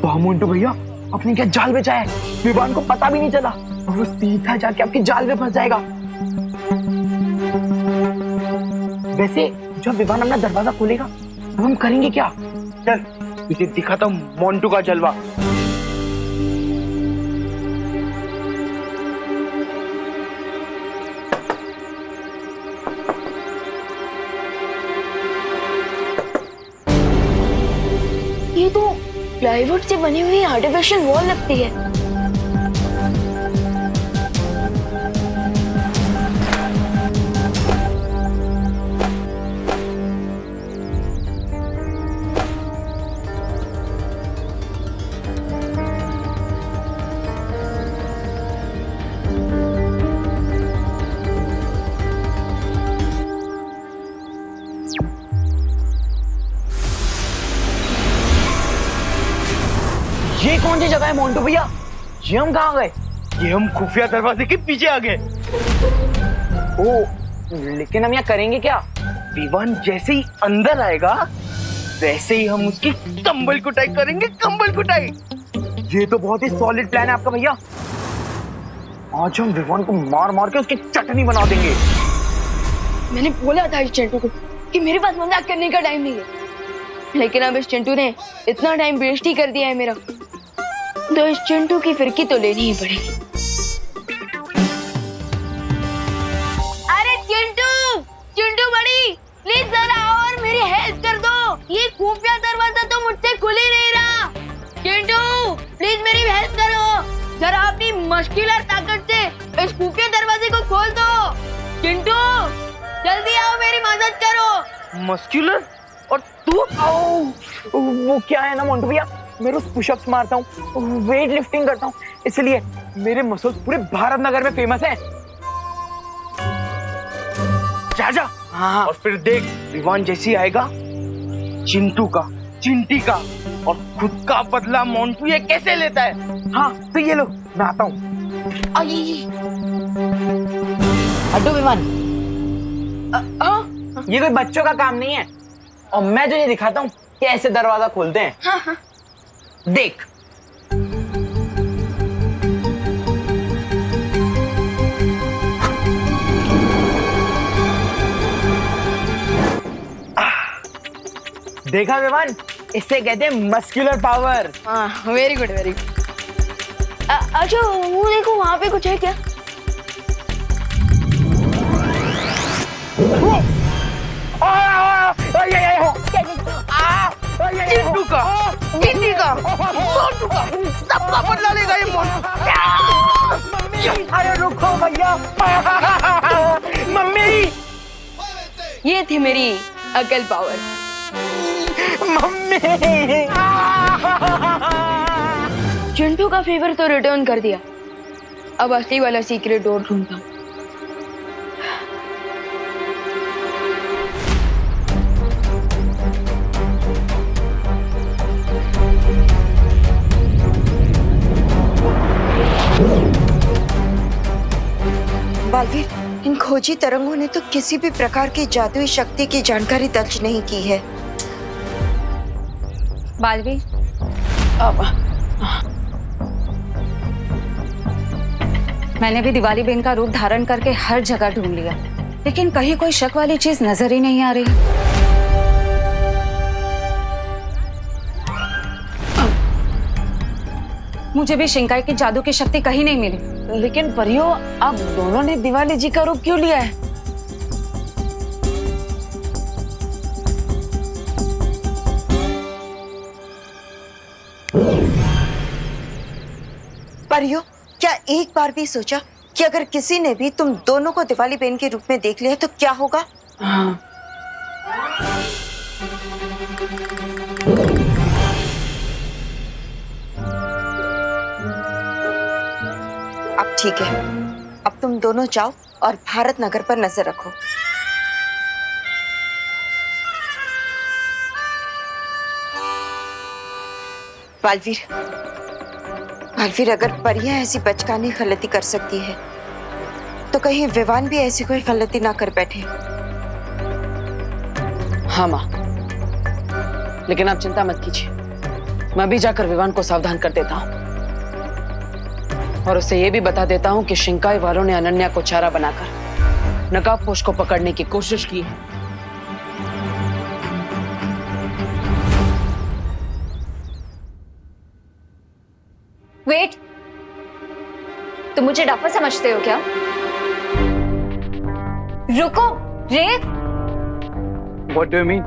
वाह मोंटू भैया, अपने क्या जाल बिछा है, विवान को पता भी नहीं चला और वो सीधा जाके आपके जाल में फंस जाएगा। वैसे जब विवान अपना दरवाजा खोलेगा तो हम करेंगे क्या? चल तुझे दिखाता हूँ मोंटू का जलवा। ये तो प्लाईवुड से बनी हुई आर्टिफिशियल वॉल लगती है। ये कौन सी जगह है मोंटू भैया? ये हम कहाँ गए? ये हम खुफिया दरवाजे के पीछे आ गए। ओ, लेकिन हम यहाँ करेंगे क्या? विवान जैसे ही अंदर आएगा वैसे ही हम उसकी कंबल कुटाई करेंगे, कंबल कुटाई। ये तो बहुत ही सॉलिड प्लान है आपका भैया। आज हम विवान को मार मार के उसकी चटनी बना देंगे। मैंने बोला था इस चिंटू को कि मेरे पास मजाक करने का टाइम नहीं है, लेकिन अब इस चिंटू ने इतना टाइम वेस्ट ही कर दिया है मेरा, तो इस चिंटू की फिरकी तो लेनी ही पड़ेगी। अरे चिंटू, चिंटू बड़ी, प्लीज जरा और मेरी हेल्प कर दो। ये खुफिया दरवाजा तो मुझसे खुल ही नहीं रहा। चिंटू प्लीज मेरी हेल्प करो, जरा अपनी मस्कुलर ताकत से इस खुफिया दरवाजे को खोल दो। चिंटू जल्दी आओ, मेरी मदद करो। मस्कुलर? और तू? वो क्या है ना मोंटू भैया, मैं रोज पुशअप्स मारता हूँ, वेट लिफ्टिंग करता हूँ, इसलिए मेरे मसल्स पूरे भारत नगर में फेमस हैं। जा जा। हाँ। और फिर देख विवान जैसी आएगा, चिंटू का, चिंटी का और खुद का बदला मोंटू ये कैसे लेता है। हाँ तो ये लो, मैं आता हूँ। हटो विवान, ये कोई बच्चों का काम नहीं है और मैं तुझे दिखाता हूँ कैसे दरवाजा खोलते हैं। हाँ हाँ। देख। देखा विवान, इससे कहते हैं मस्कुलर पावर। हाँ वेरी गुड, वेरी गुड। अच्छा वो देखो, वहां पे कुछ है क्या? का सबका बदला लेगा ये मोंटू। अरे रुको भैया। मम्मी ये थी मेरी अकल पावर। मम्मी चिंटू का फेवर तो रिटर्न कर दिया, अब असली वाला सीक्रेट डोर ढूंढता हूँ। बालवीर, इन खोजी तरंगों ने तो किसी भी प्रकार की जादुई शक्ति की जानकारी दर्ज नहीं की है। बालवीर, मैंने भी दिवाली बेन का रूप धारण करके हर जगह ढूंढ लिया, लेकिन कहीं कोई शक वाली चीज नजर ही नहीं आ रही। मुझे भी शिंकाई की जादू की शक्ति कहीं नहीं मिली। लेकिन परियों, आप दोनों ने दिवाली जी का रूप क्यों लिया है? परियों, क्या एक बार भी सोचा कि अगर किसी ने भी तुम दोनों को दिवाली बेन के रूप में देख लिया तो क्या होगा? हाँ। अब ठीक है, अब तुम दोनों जाओ और भारत नगर पर नजर रखो। बालवीर, बालवीर, अगर परियां ऐसी बचकानी गलती कर सकती है तो कहीं विवान भी ऐसी कोई गलती ना कर बैठे। हाँ माँ, लेकिन आप चिंता मत कीजिए, मैं भी जाकर विवान को सावधान कर देता हूँ और उसे ये भी बता देता हूँ कि शिंकाई वालों ने अनन्या को चारा बनाकर नकाबपोश को पकड़ने की कोशिश की है। वेट, तुम मुझे डफर समझते हो क्या? रुको, रे। What do you mean?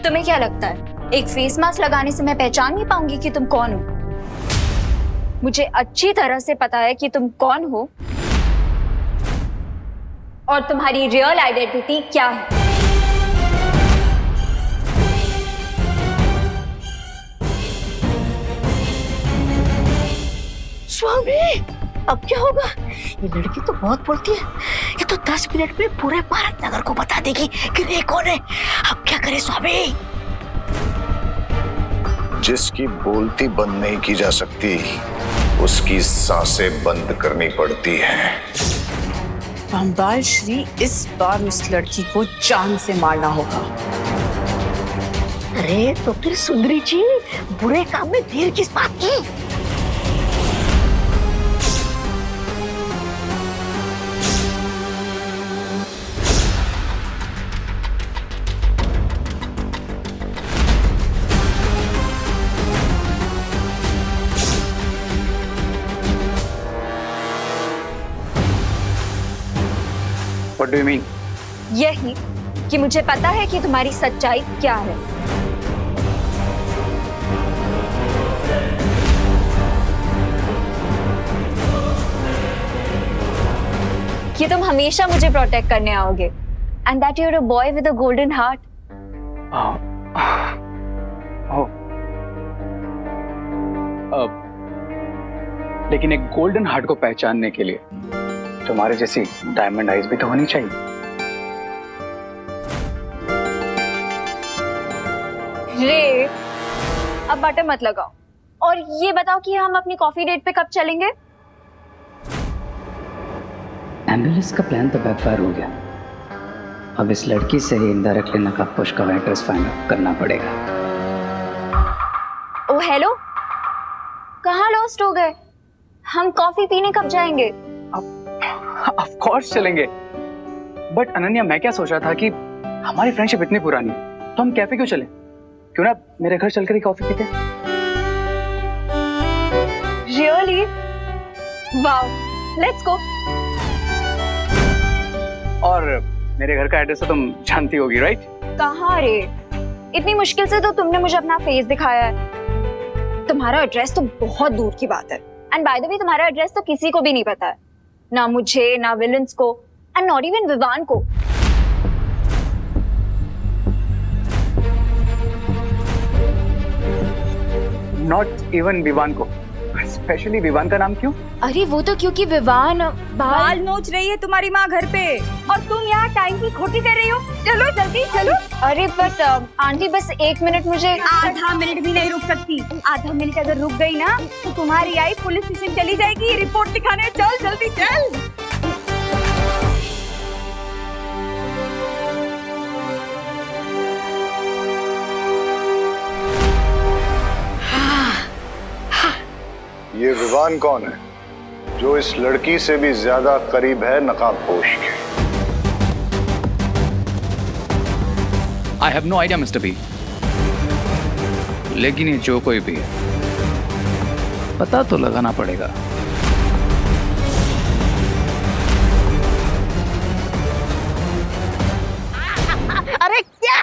तुम्हें क्या लगता है एक फेस मास्क लगाने से मैं पहचान नहीं पाऊंगी कि तुम कौन हो? मुझे अच्छी तरह से पता है कि तुम कौन हो और तुम्हारी रियल आइडेंटिटी क्या है। स्वामी, अब क्या होगा? ये लड़की तो बहुत बोलती है, ये तो 10 मिनट में पूरे भारत नगर को बता देगी कि रे कौन है। अब क्या करे स्वामी? जिसकी बोलती बंद नहीं की जा सकती, उसकी सांसें बंद करनी पड़ती हैं। बम्बाल श्री, इस बार उस लड़की को जान से मारना होगा। अरे तो फिर सुंदरी जी, बुरे काम में देर किस बात की? What do you mean? यही कि मुझे पता है कि तुम्हारी सच्चाई क्या है। कि तुम हमेशा मुझे प्रोटेक्ट करने आओगे and that you are a boy with a golden heart. लेकिन एक गोल्डन हार्ट को पहचानने के लिए तुम्हारे जैसी डायमंड आइज भी तो होनी चाहिए। रे, अब बटन मत लगाओ और ये बताओ कि हम अपनी कॉफी डेट पे कब चलेंगे? एम्बुलेंस का प्लान तो बैकफायर हो गया। अब इस लड़की से ही इनडायरेक्टली नकाबपोश का एड्रेस फाइंड करना पड़ेगा। ओ हेलो, कहाँ लॉस्ट हो गए? हम कॉफी पीने कब जाएंगे? ऑफ कोर्स चलेंगे, बट अनन्या, मैं क्या सोच रहा था कि हमारी फ्रेंडशिप इतनी पुरानी है तो हम कैफे क्यों चलें? क्यों ना मेरे घर चलकर ही कॉफी पीते? रियली? Wow, let's go. और मेरे घर का एड्रेस तो तुम जानती होगी, राइट? कहाँ रे? इतनी मुश्किल से तो तुमने मुझे अपना फेस दिखाया है। तुम्हारा एड्रेस तो बहुत दूर की बात है। एंड बाय द वे तुम्हारा एड्रेस तो किसी को भी नहीं पता है, ना मुझे, ना विलन्स को, एंड नॉट इवन विवान को। नॉट इवन विवान को। स्पेशली विवान का नाम क्यों? अरे वो तो क्योंकि विवान बाल नोच रही है तुम्हारी माँ घर पे, और तुम यहाँ टाइम की खोटी कर रही हो। चलो जल्दी चलो। अरे बट आंटी बस 1 मिनट, मुझे आधा मिनट भी नहीं रुक सकती। आधा मिनट अगर रुक गई ना तो तुम्हारी आई पुलिस स्टेशन चली जाएगी रिपोर्ट लिखाने। चल जल्दी चल। ये विवान कौन है जो इस लड़की से भी ज्यादा करीब है नकाबपोश के? I have no idea mister B, लेकिन ये जो कोई भी है पता तो लगाना पड़ेगा। अरे क्या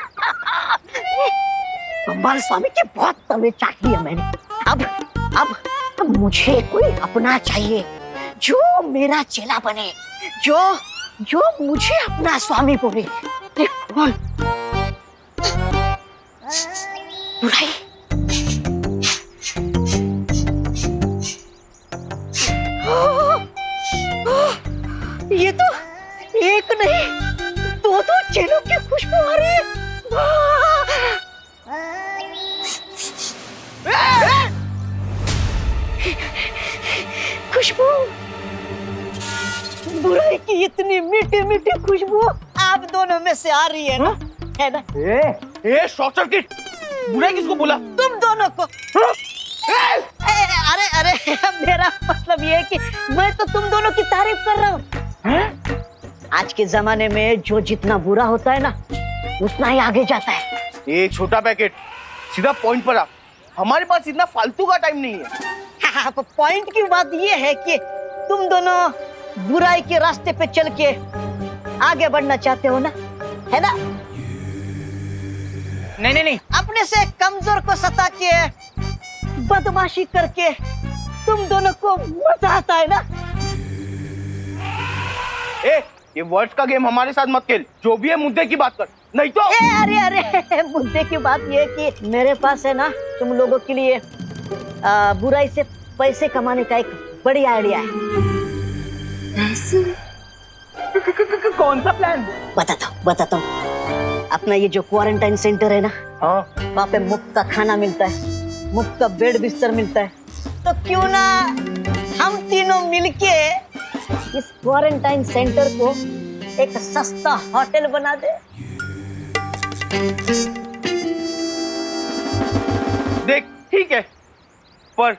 कमाल स्वामी की बहुत तबीयत चाट ली है मैंने। अब मुझे कोई अपना चाहिए जो मेरा चेला बने, जो मुझे अपना स्वामी बोले। कौन? बुराई। ये तो एक नहीं 2 चेलों की खुशबू आ रही है। खुशबू, बुराई की इतनी मीठी मीठी खुशबू आप दोनों में से आ रही है ना? है ना? ए शॉर्ट सर्किट! बुराई किसको बोला? तुम दोनों को। अरे मेरा मतलब ये है कि मैं तो तुम दोनों की तारीफ कर रहा हूँ। आज के जमाने में जो जितना बुरा होता है ना उतना ही आगे जाता है। एक छोटा पैकेट, सीधा पॉइंट पर आ। हमारे पास इतना फालतू का टाइम नहीं है। पॉइंट की बात ये है कि तुम दोनों बुराई के रास्ते पे चल के आगे बढ़ना चाहते हो ना, है ना? नहीं। अपने से कमजोर को सता के बदमाशी करके तुम दोनों को मजा आता है ना? ये वर्ड्स का गेम हमारे साथ मत खेल। जो भी है मुद्दे की बात कर, नहीं तो। अरे मुद्दे की बात ये है कि मेरे पास है ना तुम लोगों के लिए बुराई से पैसे कमाने का एक बड़ी आइडिया है। कौन सा प्लान? बताता हूँ। अपना ये जो क्वारंटाइन सेंटर है ना, वहाँ पे मुफ्त का खाना मिलता है, मुफ्त का बेड बिस्तर मिलता है। तो क्यों ना हम तीनों मिलके इस क्वारंटाइन सेंटर को एक सस्ता होटल बना दे। देख ठीक है, पर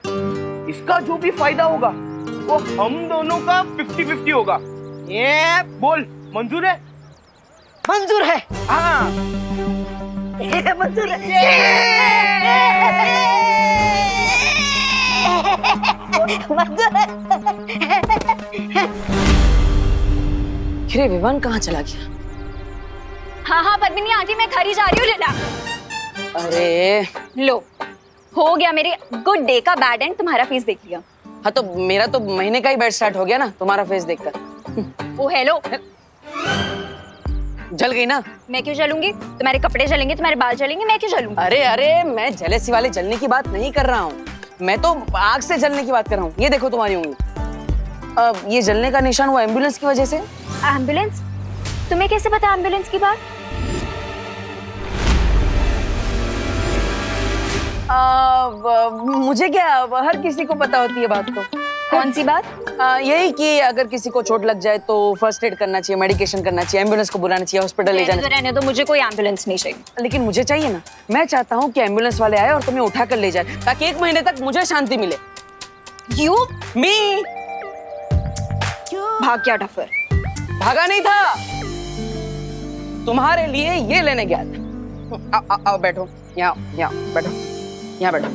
इसका जो भी फायदा होगा वो हम दोनों का 50-50 होगा। ये बोल, मंजूर है? मंजूर है। हाँ मंजूर है। मंजूर है। अरे विवान कहाँ चला गया? हाँ पद्मिनी आंटी, मैं घर ही जा रही हूँ। लेला। अरे लो, हो गया मेरे गुड डे का बैड एंड। तुम्हारा फेस देख लिया। हाँ तो मेरा तो महीने का ही बैड स्टार्ट हो गया ना तुम्हारा फेस देखकर। ओ हेलो, जल गई ना? मैं क्यों जलूंगी? तुम्हारे कपड़े जलेंगे, तुम्हारे बाल जलेंगे, मैं क्यों जलूंगी? अरे मैं जेलेसी वाले जलने की बात नहीं कर रहा हूँ, मैं तो आग से जलने की बात कर रहा हूँ। ये देखो तुम्हारी उंगली, ये जलने का निशान वो एम्बुलेंस की वजह से। एम्बुलेंस? तुम्हें कैसे पता एम्बुलेंस की बात? मुझे क्या, हर किसी को पता होती है बात। तो कौन सी बात? यही कि अगर किसी को चोट लग जाए तो फर्स्ट एड करना चाहिए, मेडिकेशन करना चाहिए, एम्बुलेंस को बुलाना चाहिए, हॉस्पिटल ले जाना। रहने दो, मुझे कोई एम्बुलेंस नहीं चाहिए। लेकिन मुझे चाहिए ना। मैं चाहता हूँ कि एम्बुलेंस वाले आए और तुम्हें उठा कर ले जाए, ताकि 1 महीने तक मुझे शांति मिले। यू मी भाग गया था फिर? भागा नहीं था, तुम्हारे लिए ये लेने गया था। आओ बैठो, यहाँ बैठो, यहाँ बैठो।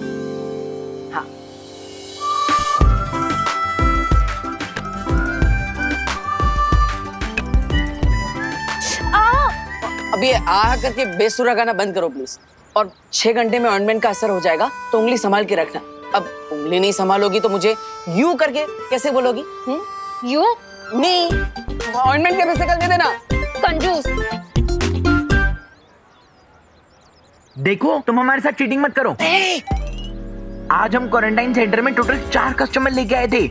हाँ अब ये आ करके बेसुरा गाना बंद करो प्लीज। और 6 घंटे में ऑइंटमेंट का असर हो जाएगा तो उंगली संभाल के रखना। अब उंगली नहीं संभालोगी तो मुझे यू करके कैसे बोलोगी? यू नहीं, ऑइंटमेंट के पैसे कल दे देना। कंजूस। देखो तुम हमारे साथ चीटिंग मत करो। आज हम क्वारंटाइन सेंटर में टोटल 4 कस्टमर लेके आए थे।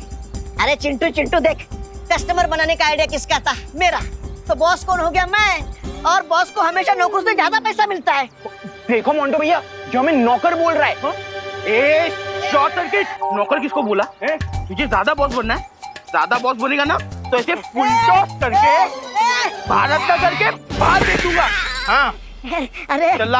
अरे चिंटू चिंटू देख, कस्टमर बनाने का आइडिया किसका था? मेरा। तो बॉस कौन हो गया? मैं। और बॉस को हमेशा नौकर से ज्यादा पैसा मिलता है। देखो मोंटो भैया, जो हमें नौकर बोल रहा है। ए शॉर्ट सर्किट, नौकर किसको बोला? तुझे ज्यादा बॉस बनना है? ज्यादा बॉस बनेगा ना तो ऐसे फुल टॉस करके भारत का करके बाहर दे दूंगा। हाँ अरे चल्ला,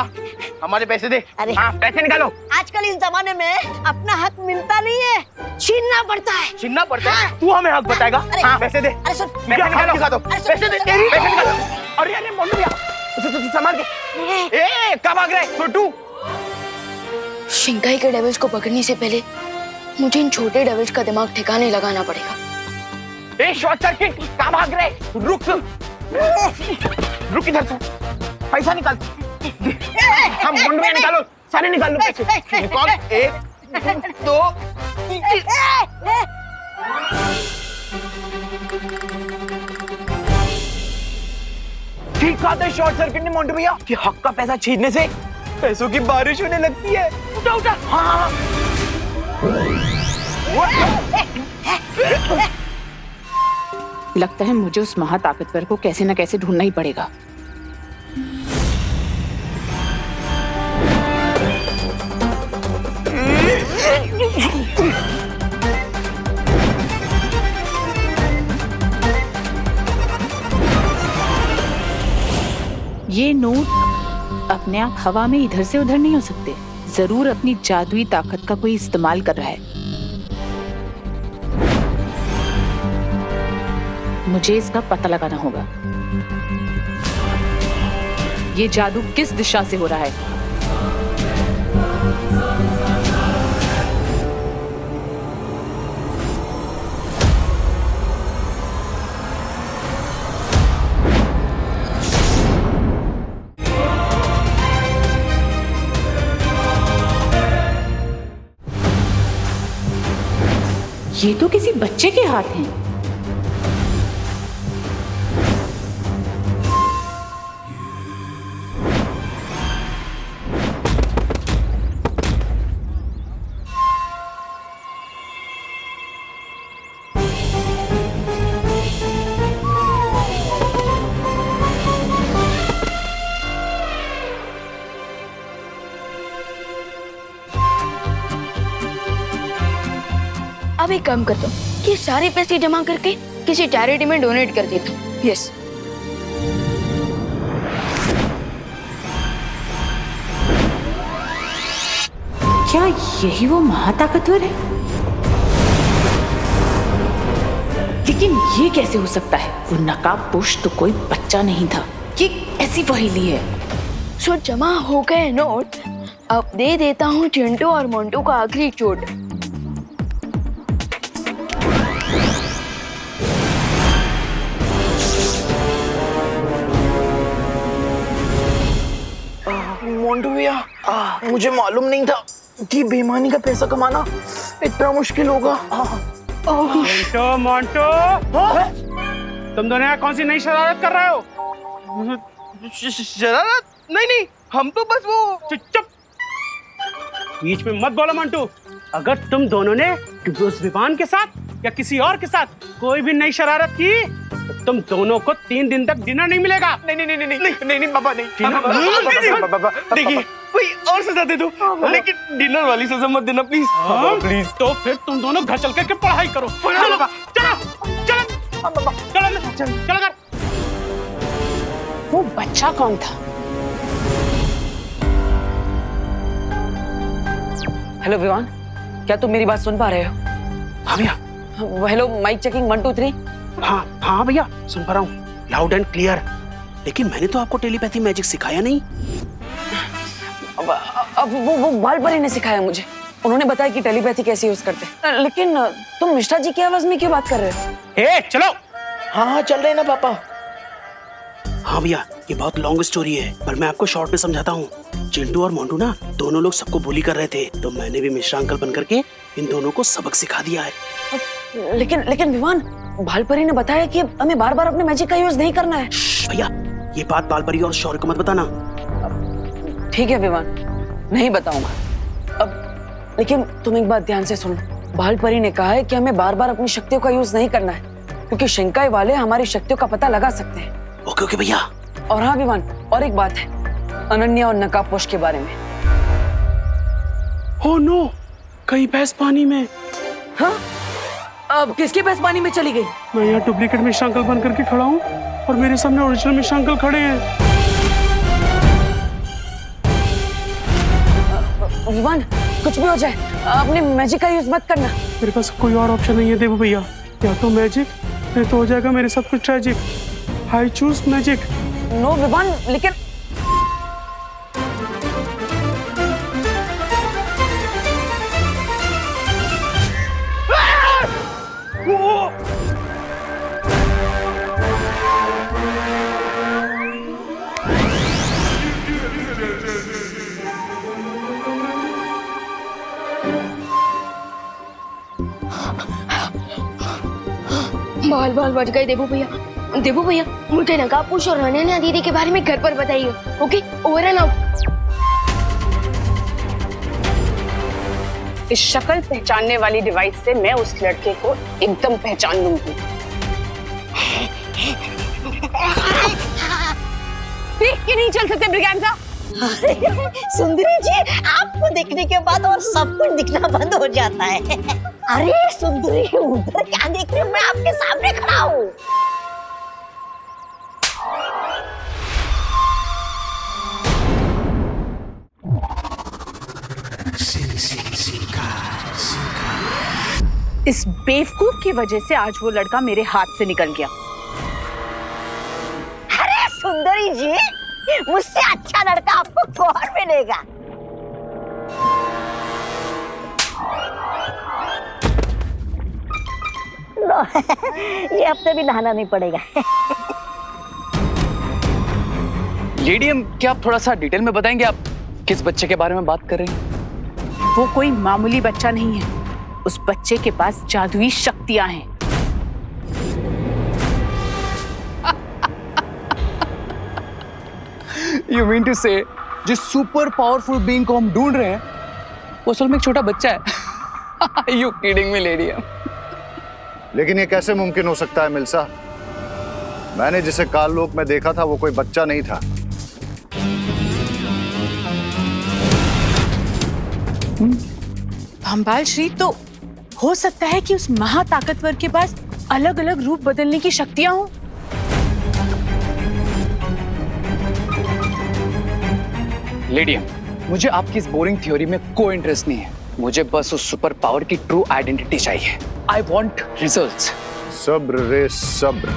हमारे पैसे दे। अरे हाँ, पैसे निकालो। आजकल इस जमाने में अपना हक मिलता नहीं है, छीनना पड़ता है। छीनना पड़ता है? तू हमें हक बताएगा? हाँ, पैसे दे। अरे सुन, पैसे निकालो, दिखा दो। पैसे दे, पैसे निकालो। अरे अरे मोंटू भैया, संभाल के। ए कब भाग रहे छोटू? शिंकाई के डेविल्स को पकड़ने से पहले मुझे इन छोटे डेविल्स का दिमाग ठिकाने लगाना पड़ेगा। ए शॉर्ट सर्किट, कहाँ भाग रहे? रुक रुक इधर से, पैसा निकाल। हम मोंटू भैया निकालो, सारे निकाल लो पैसे। निकाल। 1 2 ठीक बात है शॉर्ट सर्किट ने मोंटू भैया कि हक का पैसा छीनने से पैसों की बारिश होने लगती है। उठा उठा। हाँ लगता है मुझे उस महाताकतवर को कैसे न कैसे ढूंढना ही पड़ेगा। ये नोट अपने आप हवा में इधर से उधर नहीं हो सकते। जरूर अपनी जादुई ताकत का कोई इस्तेमाल कर रहा है। मुझे इसका पता लगाना होगा। ये जादू किस दिशा से हो रहा है? ये तो किसी बच्चे के हाथ हैं। अब एक काम करता हूँ कि सारे पैसे जमा करके किसी चैरिटी में डोनेट कर देता हूँ। यस। क्या यही वो महाताकतवर है? लेकिन ये कैसे हो सकता है? वो नकाबपोश तो कोई बच्चा नहीं था। ये ऐसी पहेली है। सो जमा हो गए नोट, अब दे देता हूँ चिंटू और मोंटू को आखिरी चोट। मोंटू भैया, मुझे मालूम नहीं था कि बेईमानी का पैसा कमाना इतना मुश्किल होगा। मोंटो मोंटो, तुम दोनों यहाँ कौन सी नई शरारत कर रहे हो? शरारत? नहीं नहीं, हम तो बस वो। चुप, बीच में मत बोलो मोंटू। अगर तुम दोनों ने उस विवान के साथ या किसी और के साथ कोई भी नई शरारत की तो तुम दोनों को 3 दिन तक डिनर नहीं मिलेगा। नहीं नहीं नहीं नहीं नहीं नहीं पापा, नहीं। पापा देखिए, कोई और सजा दे दो, लेकिन डिनर वाली सजा मत देना प्लीज। प्लीज। तो फिर तुम दोनों घर चल करके पढ़ाई करो। चलो चलो चलो चलो चलो कर। वो बच्चा कौन था? हेलो विवान, क्या तुम मेरी बात सुन पा रहे हो? हाँ भैया। Hello, mike checking 1 2 3। हाँ भैया, सुन पा रहा हूँ लाउड एंड क्लियर। लेकिन मैंने तो आपको टेलीपैथी मैजिक सिखाया नहीं। अब वो बालपरी ने सिखाया मुझे। उन्होंने बताया कि टेलीपैथी कैसे यूज करते हैं। लेकिन तुम मिश्रा जी की आवाज में क्यों बात कर रहे हो? ए, चलो। हाँ चल रहे ना पापा। हाँ भैया, ये बहुत लॉन्ग स्टोरी है, पर मैं आपको शॉर्ट में समझाता हूँ। चिंटू और मोंटू ना दोनों लोग सबको बुली कर रहे थे, तो मैंने भी मिश्रा अंकल बन करके इन दोनों को सबक सिखा दिया है। लेकिन विवान, बालपरी ने बताया कि हमें बार बार अपने मैजिक का यूज नहीं करना है। भैया, ये बात बालपरी और शौर्य को मत बताना। ठीक है विवान, नहीं बताऊंगा। अब लेकिन तुम एक बात ध्यान से सुनो, बालपरी ने कहा है कि हमें बार बार अपनी शक्तियों का यूज नहीं करना है, क्योंकि शिंकाई वाले हमारी शक्तियों का पता लगा सकते हैं। ओके ओके भैया। और हाँ विवान, और एक बात है, अनन्या और नकाबपोश के बारे में। ओह नो, कहीं भैंस पानी में। हाँ? अब किसकी भैंस पानी में चली गई? मैं यहाँ डुप्लीकेट मिश्रा अंकल बन करके खड़ा हूँ और मेरे सामने ओरिजिनल मिश्रा अंकल खड़े हैं। विवान, कुछ भी हो जाए अपने मैजिक का यूज मत करना। मेरे पास कोई और ऑप्शन नहीं है देवू भैया, या तो मैजिक नहीं तो हो जाएगा मेरे साथ कुछ tragic. I choose magic. No Vivaan, लेकिन बाल बाल बच गए देवू भैया। देवू भैया, मुझे नकाबपोश और अनन्या दीदी के बारे में घर पर बताइए। Okay, over and out. इस शक्ल पहचानने वाली डिवाइस से मैं उस लड़के को एकदम पहचान लूंगी। देख के नहीं चल सकते ब्रिगेंजा? सुंदरी जी, आपको देखने के बाद और सब कुछ दिखना बंद हो जाता है। अरे सुंदरी, उधर क्या देख रहे हो? मैं आपके सामने खड़ा हूँ। इस बेवकूफ की वजह से आज वो लड़का मेरे हाथ से निकल गया। अरे सुंदरी जी, मुझसे अच्छा लड़का आपको कौन मिलेगा? लो, ये हफ्ते भी नहाना नहीं पड़ेगा। लेडीम, क्या आप थोड़ा सा डिटेल में बताएंगे आप किस बच्चे के बारे में बात कर रहे हैं? वो कोई मामूली बच्चा नहीं है, उस बच्चे के पास जादुई शक्तियां हैं। You mean to say, जिस सुपर पावरफुल बीइंग को हम ढूंढ रहे हैं वो असल में एक छोटा बच्चा है? You kidding me, lady? लेकिन ये कैसे मुमकिन हो सकता है मिल्सा? मैंने जिसे काल लोक में देखा था वो कोई बच्चा नहीं था। भंबाल श्री, तो हो सकता है कि उस महाताकतवर के पास अलग अलग रूप बदलने की शक्तियां हों। लेडियम, मुझे आपकी इस बोरिंग थ्योरी में कोई इंटरेस्ट नहीं है। मुझे बस उस सुपर पावर की ट्रू आइडेंटिटी चाहिए। I want results. सब्र रे सब्र।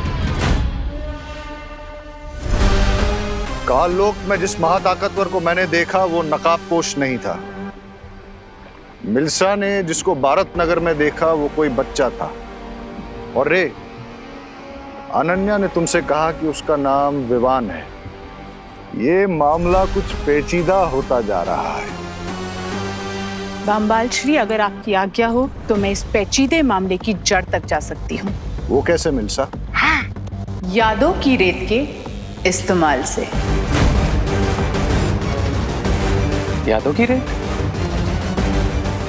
काल लोक में जिस महाताकतवर को मैंने देखा वो नकाबपोश नहीं था। मिल्सा ने जिसको भारत नगर में देखा वो कोई बच्चा था। और रे, अनन्या ने तुमसे कहा कि उसका नाम विवान है। ये मामला कुछ पेचीदा होता जा रहा है। भंबाल श्री, अगर आपकी आज्ञा हो तो मैं इस पेचीदे मामले की जड़ तक जा सकती हूँ। वो कैसे मिल्सा? यादों की रेत के इस्तेमाल से। यादों की रेत?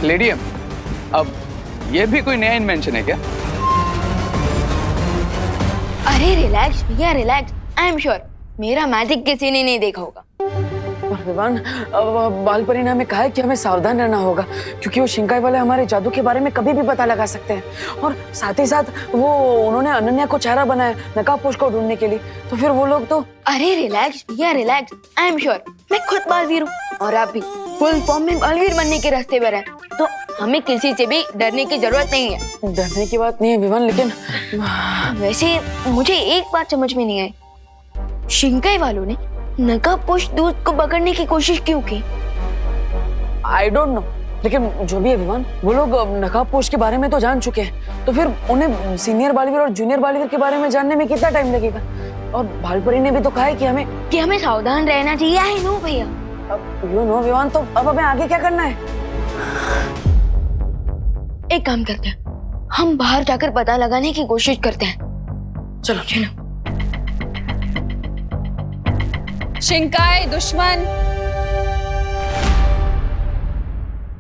लेडियम, अब ये भी कोई नया इन्वेंशन है क्या? अरे रिलैक्स भैया, रिलैक्स। आई एम श्योर मेरा मैजिक किसी ने नहीं देखा होगा। और विवान, बालपरी ने हमें कहा है कि हमें सावधान रहना होगा, क्योंकि वो शिंकाई वाले हमारे जादू के बारे में कभी भी पता लगा सकते हैं। और साथ ही साथ वो उन्होंने अनन्या को चेहरा बनाया नकाबपोश को ढूंढने के लिए, तो फिर वो लोग तो। अरे रिलैक्स भैया, रिलैक्स। आई एम श्योर मैं खुद बालवीर हूँ और आप भी फुल फॉर्म में बालवीर बनने के रास्ते पर हैं, तो हमें किसी से भी डरने की जरूरत नहीं है। डरने की बात नहीं है विवान, लेकिन वैसे मुझे एक बात समझ में नहीं आई, शिंकाई वालों ने नकाबपोश दूत को पकड़ने की कोशिश क्यों की? आई डोंट नो, लेकिन जो भी है विवान, वो लोग नकाबपोश के बारे में तो जान चुके हैं, तो फिर उन्हें सीनियर बालवीर और जूनियर बालवीर के बारे में जानने में कितना टाइम लगेगा? और भालपरी ने भी तो कहा है कि हमें सावधान रहना चाहिए। आई नो भैया। अब यू नो विवान, तो अब हमें आगे क्या करना है? एक काम करते हैं, हम बाहर जाकर पता लगाने की कोशिश करते हैं। चलो चलो। शिंकाय दुश्मन,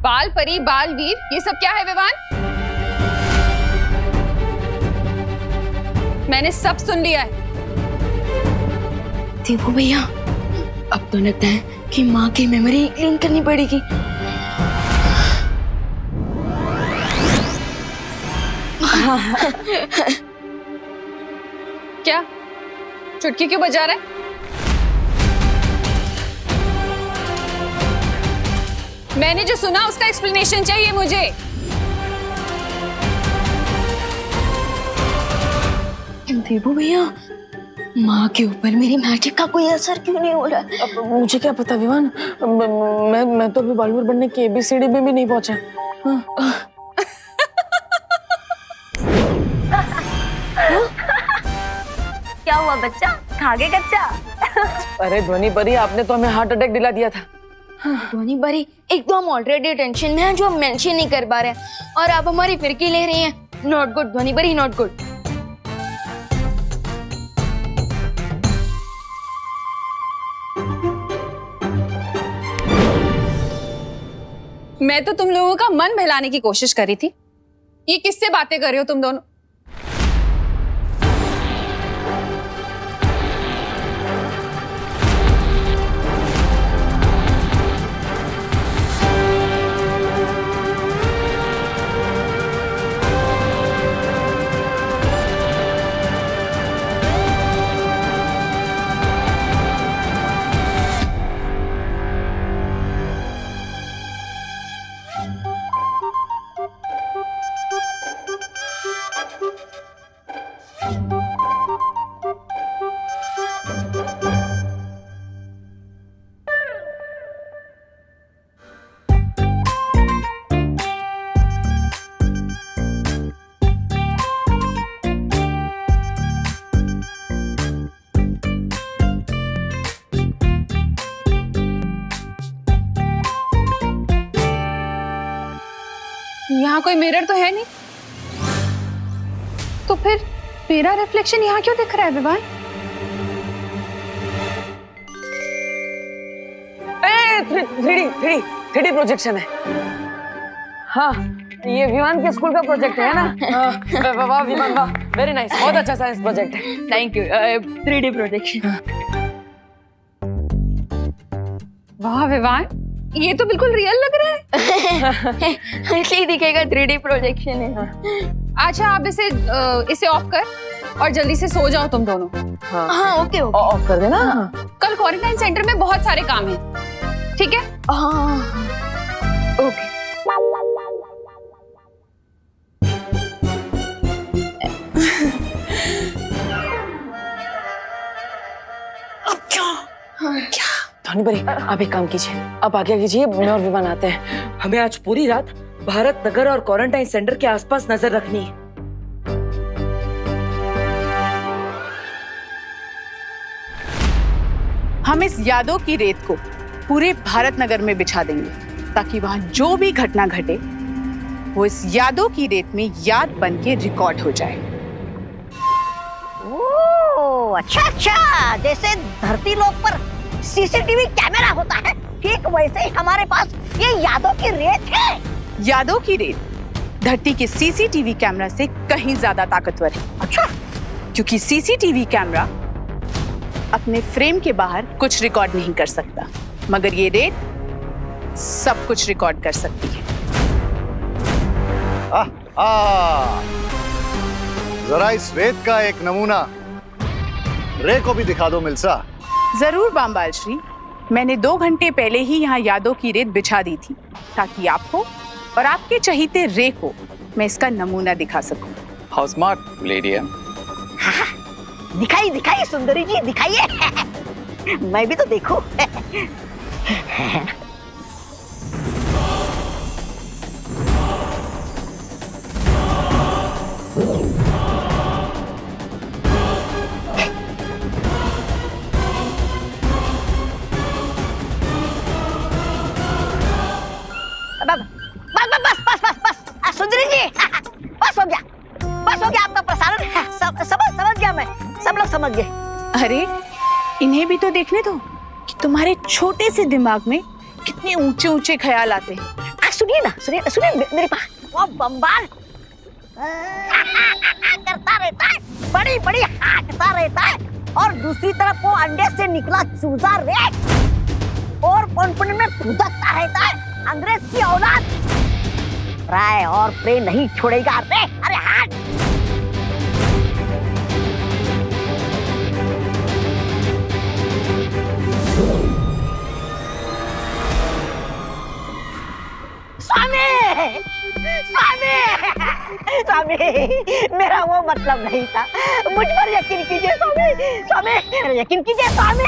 बाल परी, बाल वीर, ये सब क्या है विवान? मैंने सब सुन लिया है। देखो भैया, अब तो लगता है कि माँ की मेमोरी क्लीन करनी पड़ेगी। क्या चुटकी क्यों बजा रहा है? मैंने जो सुना उसका एक्सप्लेनेशन चाहिए मुझे। देवू भैया, माँ के ऊपर मेरी मैजिक का कोई असर क्यों नहीं हो रहा है? अब मुझे क्या पता विवान, मैं तो अभी बालवीर बनने की ABCD में भी नहीं पहुंचा। क्या हुआ बच्चा, खा गए कच्चा? अरे ध्वनि परी, आपने तो हमें हार्ट अटैक दिला दिया था। ध्वनि परी, एक तो हम ऑलरेडी टेंशन में हैं जो हम मेंशन नहीं कर पा रहे हैं, और आप हमारी फिरकी ले रही हैं। नॉट गुड ध्वनि परी, नॉट गुड। मैं तो तुम लोगों का मन बहलाने की कोशिश कर रही थी। ये किससे बातें कर रहे हो तुम दोनों? यहाँ कोई मिरर तो है नहीं, तो फिर मेरा रिफ्लेक्शन यहाँ क्यों दिख रहा है विवान? थ्री प्रोजेक्शन है। हाँ, ये विमान के स्कूल का प्रोजेक्ट है ना? वाह विमान, वाह, वेरी नाइस, बहुत अच्छा साइंस प्रोजेक्ट है। Thank you. 3D projection. वाह विवान, ये तो बिल्कुल रियल लग रहा है। ऐसे ही दिखेगा, 3D प्रोजेक्शन है। अच्छा, आप इसे ऑफ कर और जल्दी से सो जाओ तुम दोनों। हाँ ओके ओके, ऑफ कर देना। कल क्वारंटाइन सेंटर में बहुत सारे काम हैं, ठीक है? हाँ ओके। क्या? धनी परी, आप एक काम कीजिए, आप आगे कीजिए, मैं और विमान आते हैं। हमें आज पूरी रात भारत नगर और क्वारंटाइन सेंटर के आसपास नजर रखनी है। हम इस यादों की रेत को पूरे भारत नगर में बिछा देंगे ताकि वहां जो भी घटना घटे वो इस यादों की रेत में याद बन के रिकॉर्ड हो जाए। ओह, अच्छा, जैसे धरती लोक पर CCTV कैमरा होता है, ठीक वैसे ही हमारे पास ये यादों की रेत है। यादों की रेत धरती के CCTV कैमरा से कहीं ज्यादा ताकतवर है। अच्छा, क्योंकि CCTV कैमरा अपने फ्रेम के बाहर कुछ रिकॉर्ड नहीं कर सकता, मगर ये रेत सब कुछ रिकॉर्ड कर सकती है। जरा इस रेत का एक नमूना रे को भी दिखा दो मिल्सा। जरूर बामबाल श्री, मैंने 2 घंटे पहले ही यहाँ यादों की रेत बिछा दी थी ताकि आपको और आपके चहीते रे को मैं इसका नमूना दिखा सकूं। हाउ स्मार्ट लेडी है। दिखाइए दिखाइए सुंदरी जी, दिखाइए। मैं भी तो देखूं। लोग समझ गए। अरे इन्हें भी तो देखने दो कि तुम्हारे छोटे से दिमाग में कितने ऊंचे ऊंचे ख्याल आते हैं। सुनिए ना, सुनिए मेरे पास वो बम्बाल करता रहता है, बड़ी बड़ी हाँकता रहता है, और दूसरी तरफ वो अंडे से निकला चूजा रेत और कॉन्फिडेंस में फुदकता रहता है। अंग्रेज की औलाद राय और प्रे नहीं छोड़ेगा रे। अरे हाँ, स्वामी स्वामी स्वामी, मेरा वो मतलब नहीं था, मुझ पर यकीन कीजिए स्वामी, स्वामी मेरा यकीन कीजिए स्वामी।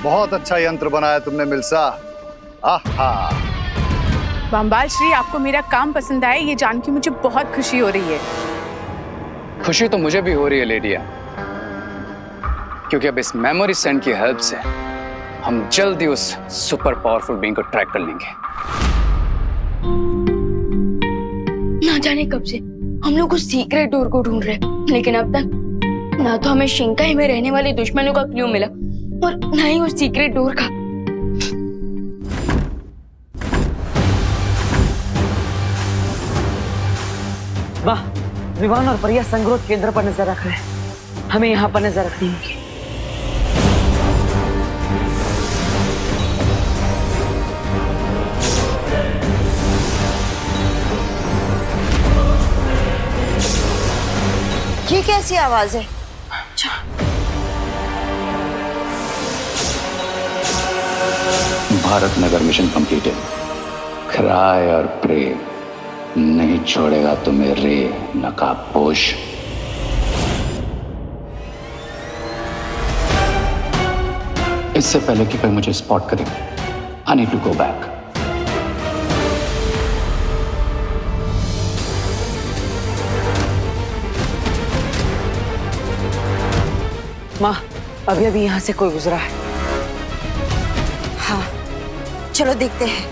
बहुत अच्छा यंत्र बनाया तुमने मिल्सा। आहा। बम्बाल श्री, आपको मेरा काम पसंद आया ये जान के मुझे बहुत खुशी हो रही है। खुशी तो मुझे भी हो रही है लेडिया, क्योंकि अब इस मेमोरी सेंड की हेल्प से हम जल्दी उस सुपर पावरफुल बीइंग को ट्रैक कर लेंगे। ना जाने कब से हम लोग उस सीक्रेट डोर को ढूंढ रहे हैं, लेकिन अब तक ना तो हमें शिंकाई में रहने वाले दुश्मनों का क्लू मिला और ना ही उस सीक्रेट डोर का। वाह, विवान और परिया संग्रोध केंद्र पर नजर रख रहे हैं, हमें यहाँ पर नजर रखनी होगी। ये कैसी आवाज है? Bharat Nagar mission completed. Cry और प्रे नहीं छोड़ेगा तुम्हें रे नकाबपोश। इससे पहले कि कोई मुझे स्पॉट करे, I need to go back. माँ, अभी अभी यहाँ से कोई गुजरा है। हाँ, चलो देखते हैं।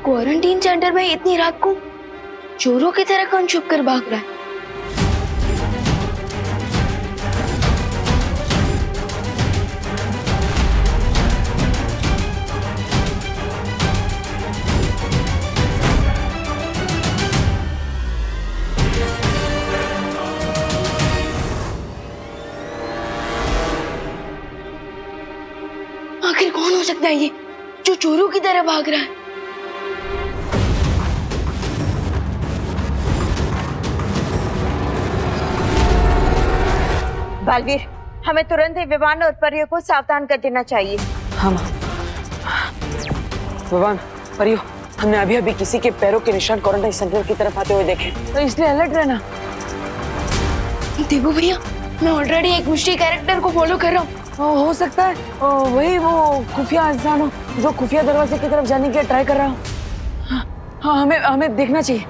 क्वारंटीन सेंटर में इतनी रात को चोरों की तरह कौन छुप कर भाग रहा है? आखिर कौन हो सकता है ये जो चोरों की तरह भाग रहा है? बालवीर, हमें तुरंत ही विवान और परियों को सावधान कर देना चाहिए। हाँ माँ। विवान, परियो, हमने अभी अभी किसी के पैरों के निशान क्वारंटाइन सेंटर की तरफ आते हुए देखे, तो इसलिए अलर्ट रहना। देवू भैया, मैं ऑलरेडी एक मिस्ट्री कैरेक्टर को फॉलो कर रहा हूँ। हो सकता है वही वो खुफिया इंसान हो जो खुफिया दरवाजे की तरफ जाने के ट्राई कर रहा हो। हाँ, हमें देखना चाहिए।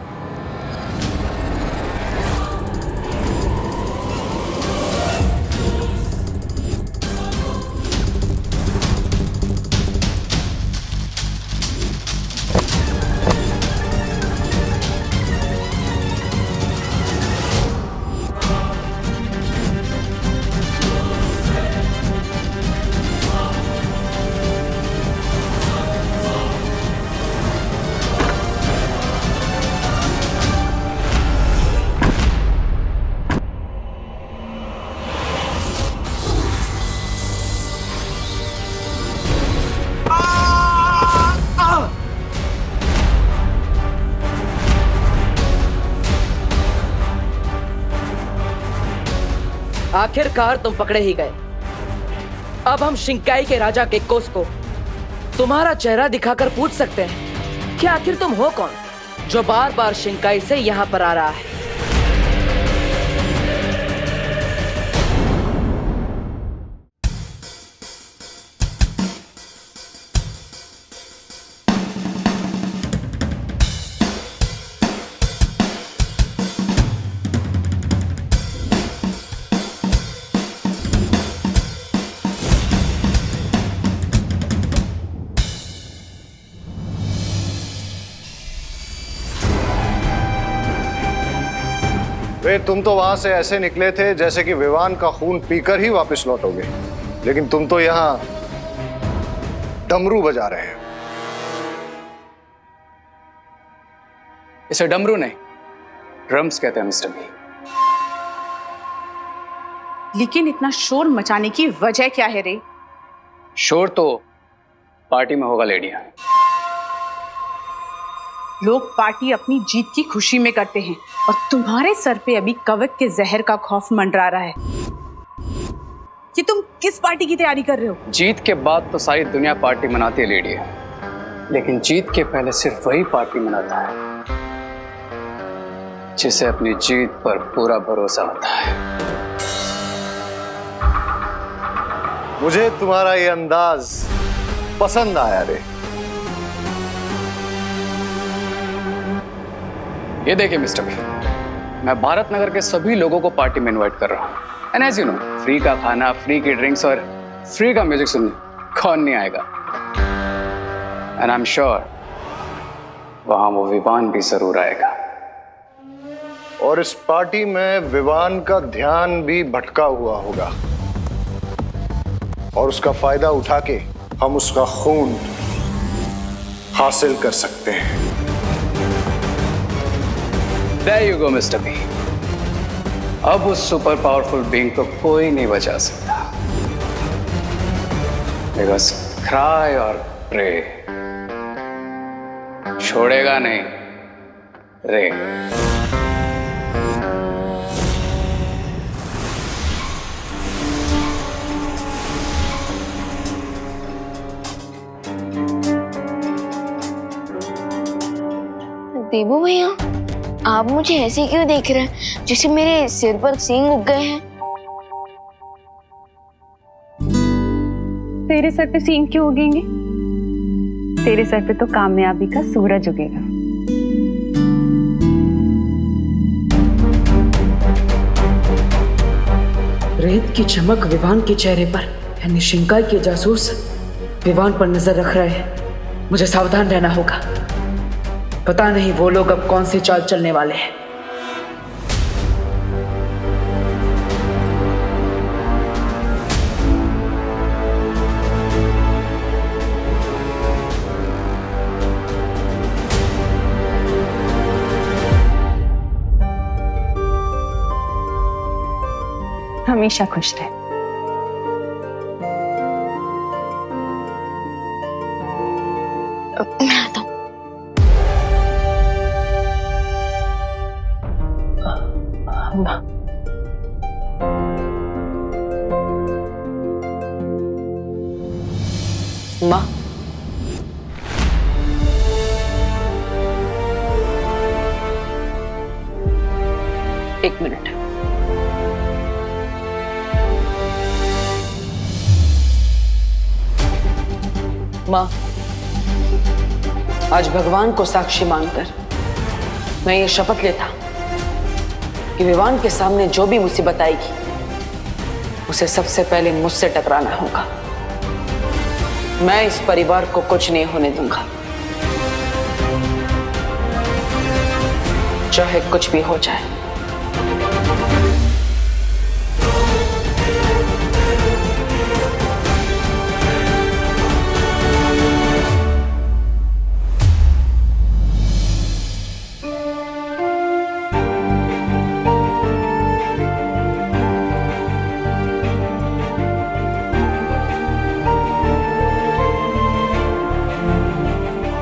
आखिरकार तुम पकड़े ही गए। अब हम शिंकाई के राजा केकोस को तुम्हारा चेहरा दिखाकर पूछ सकते हैं कि आखिर तुम हो कौन जो बार बार शिंकाई से यहाँ पर आ रहा है? वे तुम तो वहां से ऐसे निकले थे जैसे कि विवान का खून पीकर ही वापस लौटोगे, लेकिन तुम तो यहां डमरू बजा रहे हो। इसे डमरू नहीं, ड्रम्स कहते हैं मिस्टर बी। लेकिन इतना शोर मचाने की वजह क्या है रे? शोर तो पार्टी में होगा लेडियां। लोग पार्टी अपनी जीत की खुशी में करते हैं और तुम्हारे सर पे अभी कवक के जहर का खौफ मंडरा रहा है। कि तुम किस पार्टी की तैयारी कर रहे हो? जीत के बाद तो सारी दुनिया पार्टी मनाती है लेडियां, लेकिन जीत के पहले सिर्फ वही पार्टी मनाता है जिसे अपनी जीत पर पूरा भरोसा होता है। मुझे तुम्हारा ये अंदाज पसंद आया रे। ये देखिए मिस्टर बी, मैं भारत नगर के सभी लोगों को पार्टी में इनवाइट कर रहा हूँ। And as you know, free का खाना, फ्री की ड्रिंक्स और फ्री का म्यूजिक सुनने कौन नहीं आएगा। एंड आई एम श्योर वहां वो विवान भी जरूर आएगा। और इस पार्टी में विवान का ध्यान भी भटका हुआ होगा और उसका फायदा उठा के हम उसका खून हासिल कर सकते हैं। There you go, Mr. B. अब उस सुपर पावरफुल बीइंग को कोई नहीं बचा सकता। Because cry और pray छोड़ेगा नहीं रे। देबू भैया, आप मुझे ऐसे क्यों देख रहे हैं जैसे मेरे सिर पर सींग उग गए हैं? तेरे सर पे सींग क्यों उगेंगे? तेरे सर पे तो कामयाबी का सूरज उगेगा। रेत की चमक विवान के चेहरे पर, यानी शिंकाई के जासूस विवान पर नजर रख रहे हैं। मुझे सावधान रहना होगा। पता नहीं वो लोग अब कौन सी चाल चलने वाले हैं। हमेशा खुश रहे। मैं आता हूं। माँ, एक मिनट। माँ, आज भगवान को साक्षी मानकर मैं ये शपथ लेता कि विवान के सामने जो भी मुसीबत आएगी उसे सबसे पहले मुझसे टकराना होगा। मैं इस परिवार को कुछ नहीं होने दूंगा, चाहे कुछ भी हो जाए।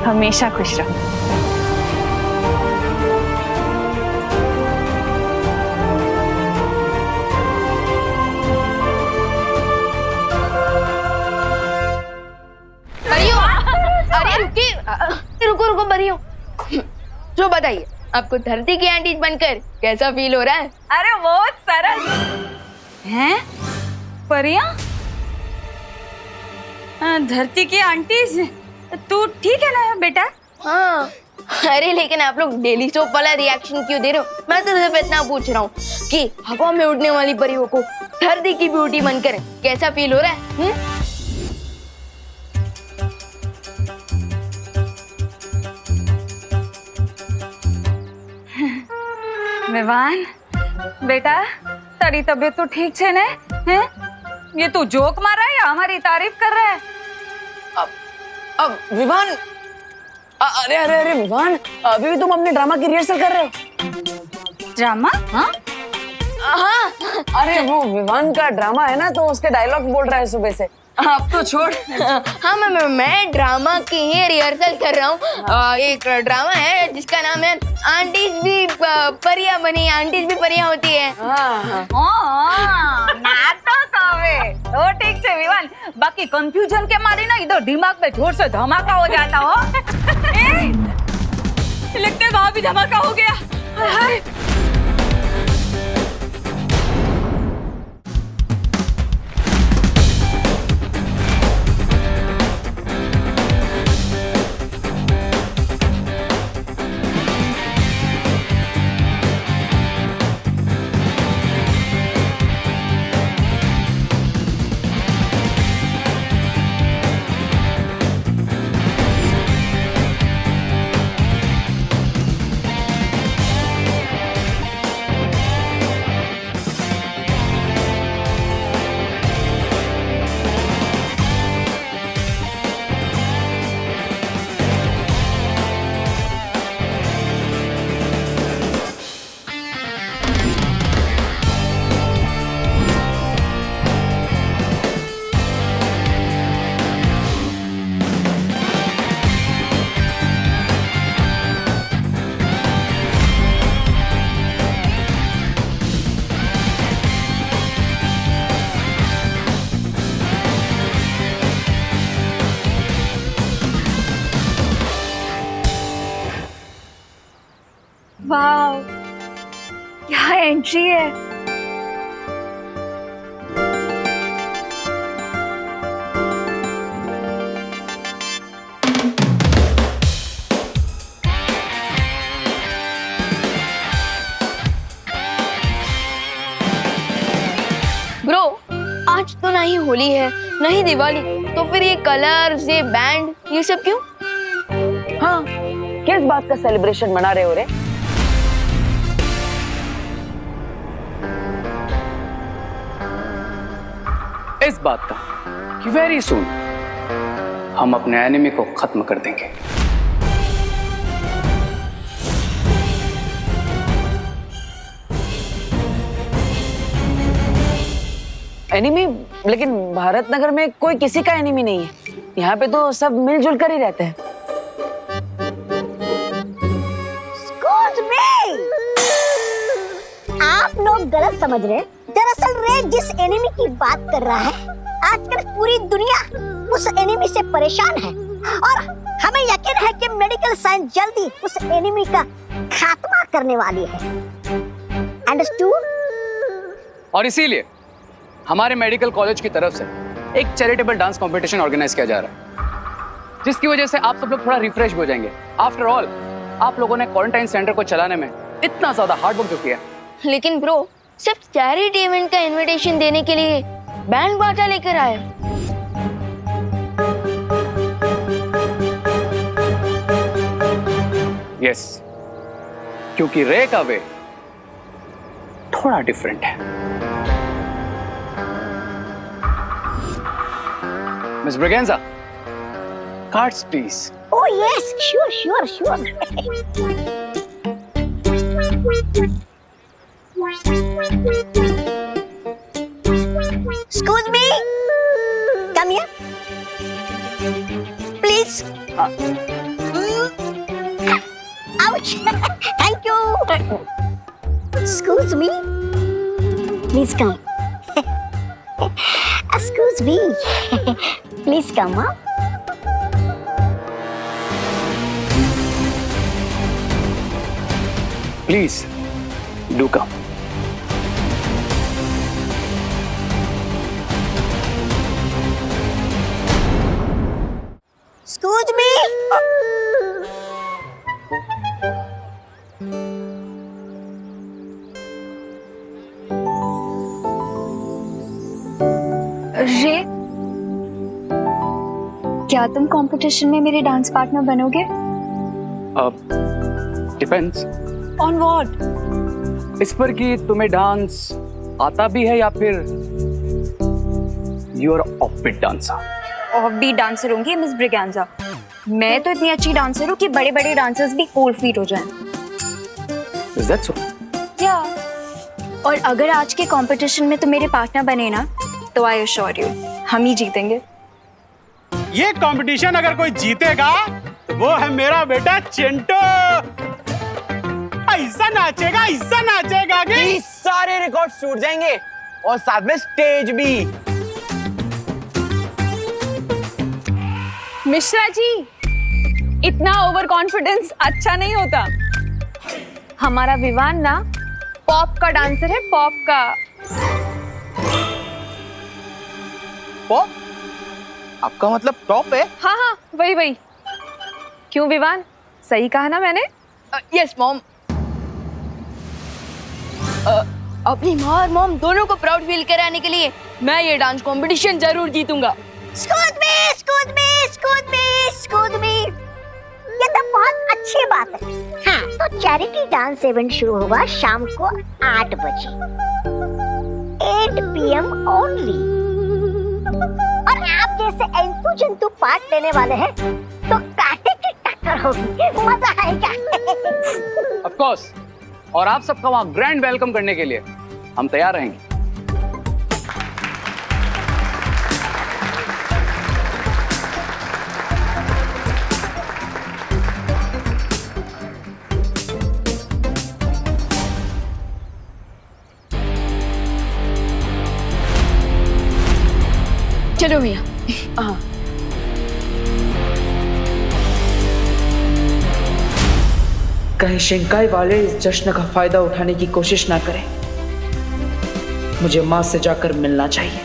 हमेशा खुश रहो। परियो, अरे रुको रुको परियो, तो बताइए, आपको धरती की आंटी बनकर कैसा फील हो रहा है? अरे बहुत सरल हैं परियां, धरती की आंटी। तू ठीक है ना बेटा? हाँ। अरे लेकिन आप लोग डेली सोप वाला रिएक्शन क्यों दे रहे हो? मैं तो सिर्फ इतना पूछ रहा हूँ कि हवा में उड़ने वाली परियों को धरती की ब्यूटी बनकर कैसा फील हो रहा है? विवान बेटा, तारी तबीयत तो ठीक छे ने? हैं? ये तू जोक मार रहा है या हमारी तारीफ कर रहा है? अब विवान, अरे अरे अरे विवान, अभी भी तुम अपने ड्रामा की रिहर्सल कर रहे हो? ड्रामा? हाँ हाँ, अरे वो विवान का ड्रामा है ना, तो उसके डायलॉग बोल रहा है सुबह से। अब तो छोड़। हाँ मैं ड्रामा की ही रिहर्सल कर रहा हूँ। एक ड्रामा है जिसका नाम है आंटीज भी परियां बनी, आंटीज भी परियां होती है। नाटक आवे तो ठीक है विवान, बाकी कंफ्यूजन के मारे ना इधर दिमाग में जोर से धमाका हो जाता हो। लगता है वहां भी धमाका हो गया। वाह, क्या एंट्री है। ब्रो, आज तो ना ही होली है ना ही दिवाली, तो फिर ये कलर्स, ये बैंड, ये सब क्यों? हाँ, किस बात का सेलिब्रेशन मना रहे हो रे? इस बात का कि वेरी सून हम अपने एनिमी को खत्म कर देंगे। एनिमी? लेकिन भारत नगर में कोई किसी का एनिमी नहीं है। यहाँ पे तो सब मिलजुल कर ही रहते हैं। Excuse me! आप लोग गलत समझ रहे हैं। दरअसल रे जिस एनिमी की बात कर रहा है, आजकल पूरी दुनिया उस एनिमी से परेशान है और हमें यकीन है कि मेडिकल साइंस जल्दी उस एनिमी का खात्मा करने वाली है। अंडरस्टूड? और इसीलिए हमारे मेडिकल कॉलेज की तरफ से एक चैरिटेबल डांस कंपटीशन ऑर्गेनाइज किया जा रहा है, जिसकी वजह से आप सब लोग थोड़ा रिफ्रेश हो जाएंगे। आफ्टर ऑल, आप लोगों ने क्वारंटाइन सेंटर को चलाने में इतना ज्यादा हार्ड वर्क जो किया। लेकिन ब्रो, सिर्फ चैरिटी इवेंट का इनविटेशन देने के लिए बैंड बाजा लेकर आए। यस, क्योंकि रे का वे थोड़ा डिफरेंट है। Miss Braganza, cards please. Oh yes, sure. Excuse me. Come here. Please. Ouch. Thank you. Excuse me. Please come. Excuse me. Please come, huh? Please do come. Excuse me. रे, क्या तुम कंपटीशन में मेरे डांस पार्टनर बनोगे? Depends on what? इस पर कि तुम्हें डांस आता भी है या फिर you are off beat dancer. Off beat dancer होंगी मिस ब्रिगेंजा। मैं तो इतनी अच्छी डांसर हूँ कि बड़े बड़े डांसर्स भी कोल्ड फीट हो जाएं। Is that so? या और अगर आज के कंपटीशन में तुम मेरे पार्टनर बने ना, तो आई अश्योर यू हम ही जीतेंगे। ये कंपटीशन अगर कोई जीतेगा तो वो है मेरा बेटा चिंटू। ऐसा नाचेगा कि सारे रिकॉर्ड टूट जाएंगे और साथ में स्टेज भी। मिश्रा जी, इतना ओवर कॉन्फिडेंस अच्छा नहीं होता। हमारा विवान ना पॉप का डांसर है, पॉप का। पॉप? आपका मतलब टॉप है? हाँ हाँ, वही। क्यों विवान, सही कहा ना मैंने? Yes mom. अपनी माँ और मॉम दोनों को प्राउड फील कराने के लिए मैं ये डांस कंपटीशन जरूर जीतूंगा। Excuse me. ये तो बहुत अच्छी बात है। हाँ, तो चैरिटी डांस इवेंट शुरू होगा शाम को 8 बजे 8 PM ओनली। और आप जैसे एंतु जंतु पार्ट लेने वाले हैं तो कांटे की टक्कर होगी, मजा आएगा। ऑफ कोर्स, और आप सबका वहाँ ग्रैंड वेलकम करने के लिए हम तैयार रहेंगे। चलो भैया। कहीं शिंकाई वाले इस जश्न का फायदा उठाने की कोशिश ना करें। मुझे मां से जाकर मिलना चाहिए।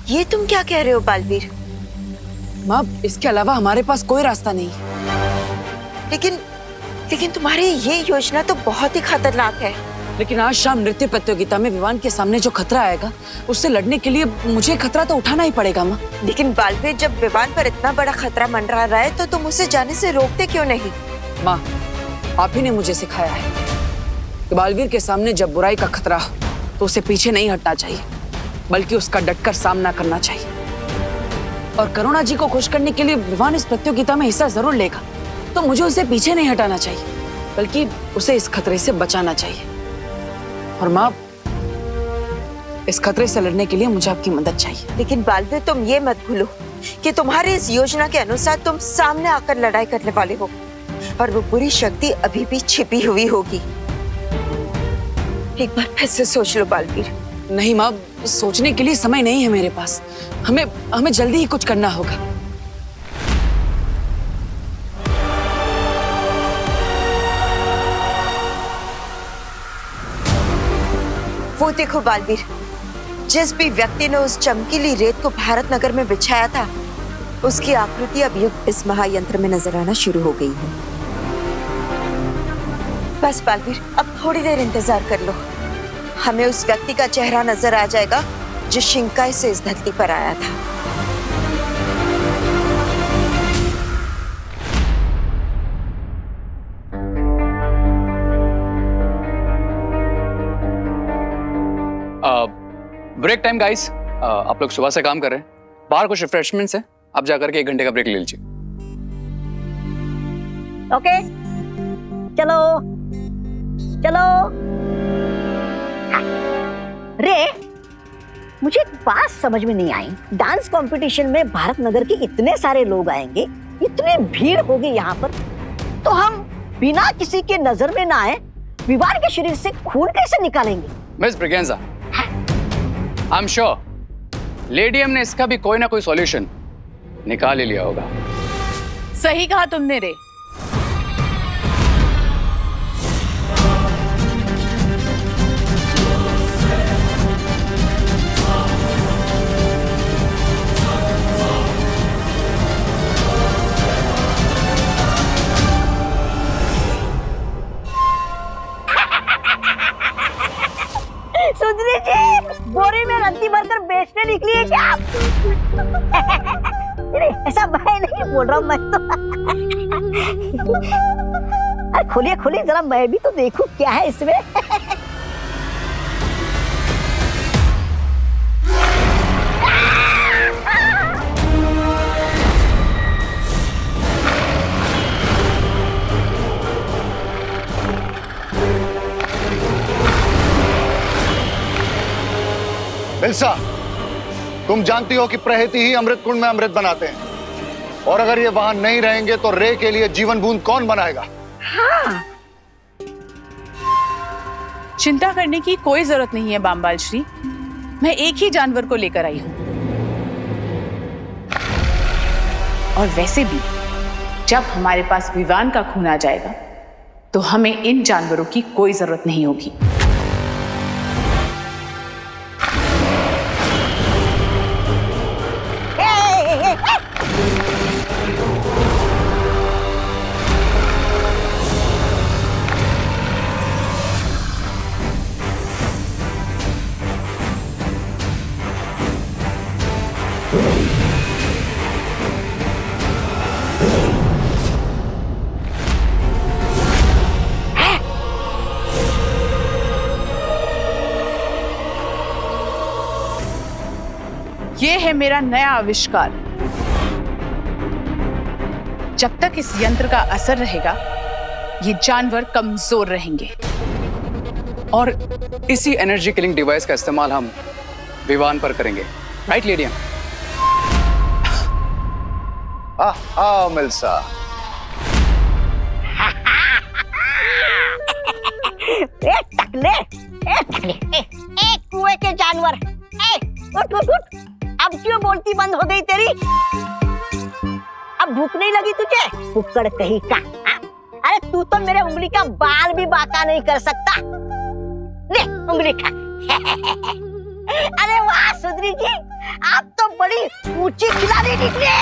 ये तुम क्या कह रहे हो बालवीर? माँ, इसके अलावा हमारे पास कोई रास्ता नहीं। लेकिन तुम्हारी ये योजना तो बहुत ही खतरनाक है। लेकिन आज शाम नृत्य प्रतियोगिता में विवान के सामने जो खतरा आएगा, उससे लड़ने के लिए मुझे खतरा तो उठाना ही पड़ेगा माँ। लेकिन बालवीर, जब विवान पर इतना बड़ा खतरा मंडरा रहा है तो तुम उसे जाने से रोकते क्यों नहीं? माँ, आप ही ने मुझे सिखाया है कि बालवीर के सामने जब बुराई का खतरा हो तो उसे पीछे नहीं हटना चाहिए, बल्कि उसका डटकर सामना करना चाहिए। और करुणा जी को खुश करने के लिए विवान इस प्रतियोगिता में हिस्सा जरूर लेगा, तो मुझे उसे पीछे नहीं हटाना चाहिए, बल्कि उसे इस खतरे से बचाना चाहिए। और माँ, इस खतरे से लड़ने के लिए मुझे आपकी मदद चाहिए। लेकिन बालवीर, तुम ये मत भूलो कि तुम्हारी इस योजना के अनुसार तुम सामने आकर लड़ाई करने वाले हो, और वो बुरी शक्ति अभी भी छिपी हुई होगी। एक बार फिर से सोच लो बालवीर। नहीं माँ, सोचने के लिए समय नहीं है मेरे पास। हमें जल्दी ही कुछ करना होगा। वो देखो बालवीर, जिस भी व्यक्ति ने उस चमकीली रेत को भारत नगर में बिछाया था, उसकी आकृति अब इस महायंत्र में नजर आना शुरू हो गई है। बस बालवीर, अब थोड़ी देर इंतजार कर लो। हमें उस व्यक्ति का चेहरा नजर आ जाएगा जो शिंकाई से इस धरती पर आया था। Break time guys. आप लोग सुबह से काम कर रहे हैं, बाहर कुछ रिफ्रेशमेंट्स है, आप जाकर के 1 घंटे का ब्रेक ले लीजिए। ओके, चलो रे, मुझे एक बात समझ में नहीं आई। डांस कंपटीशन में भारत नगर के इतने सारे लोग आएंगे, इतनी भीड़ होगी यहाँ पर, तो हम बिना किसी के नजर में ना आए विवान के शरीर से खून कैसे निकालेंगे? Miss Braganza, I am sure lady M ने इसका भी कोई ना कोई सॉल्यूशन निकाल ही लिया होगा। सही कहा तुमने रे। सुंदरी जी, बोरी में रद्दी भरकर बेचने निकली है क्या आप? नहीं, ऐसा मैं नहीं बोल रहा हूँ, मैं तो अरे खोलिए खोलिए जरा, मैं भी तो देखूं क्या है इसमें। मिल्सा, तुम जानती हो कि प्रहेती ही अमृत कुंड में अमृत बनाते हैं, और अगर ये वहां नहीं रहेंगे तो रे के लिए जीवन बूंद कौन बनाएगा? हाँ। चिंता करने की कोई जरूरत नहीं है बामबाल श्री, मैं एक ही जानवर को लेकर आई हूं। और वैसे भी जब हमारे पास विवान का खून आ जाएगा तो हमें इन जानवरों की कोई जरूरत नहीं होगी। ये है मेरा नया आविष्कार। जब तक इस यंत्र का असर रहेगा ये जानवर कमजोर रहेंगे। और इसी एनर्जी किलिंग डिवाइस का इस्तेमाल हम विवान पर करेंगे, राइट लेडियम? मिल्सा, कुएं के जानवर, उठ उठ उठ, अब क्यों बोलती बंद हो गई तेरी? अब भूख नहीं लगी तुझे? कुक्कड़ कहीं का। अरे तू तो मेरे उंगली का बाल भी बांका नहीं कर सकता। ले उंगली खा। अरे वाह सुंदरी जी, आप तो बड़ी ऊंची खिलाड़ी निकली।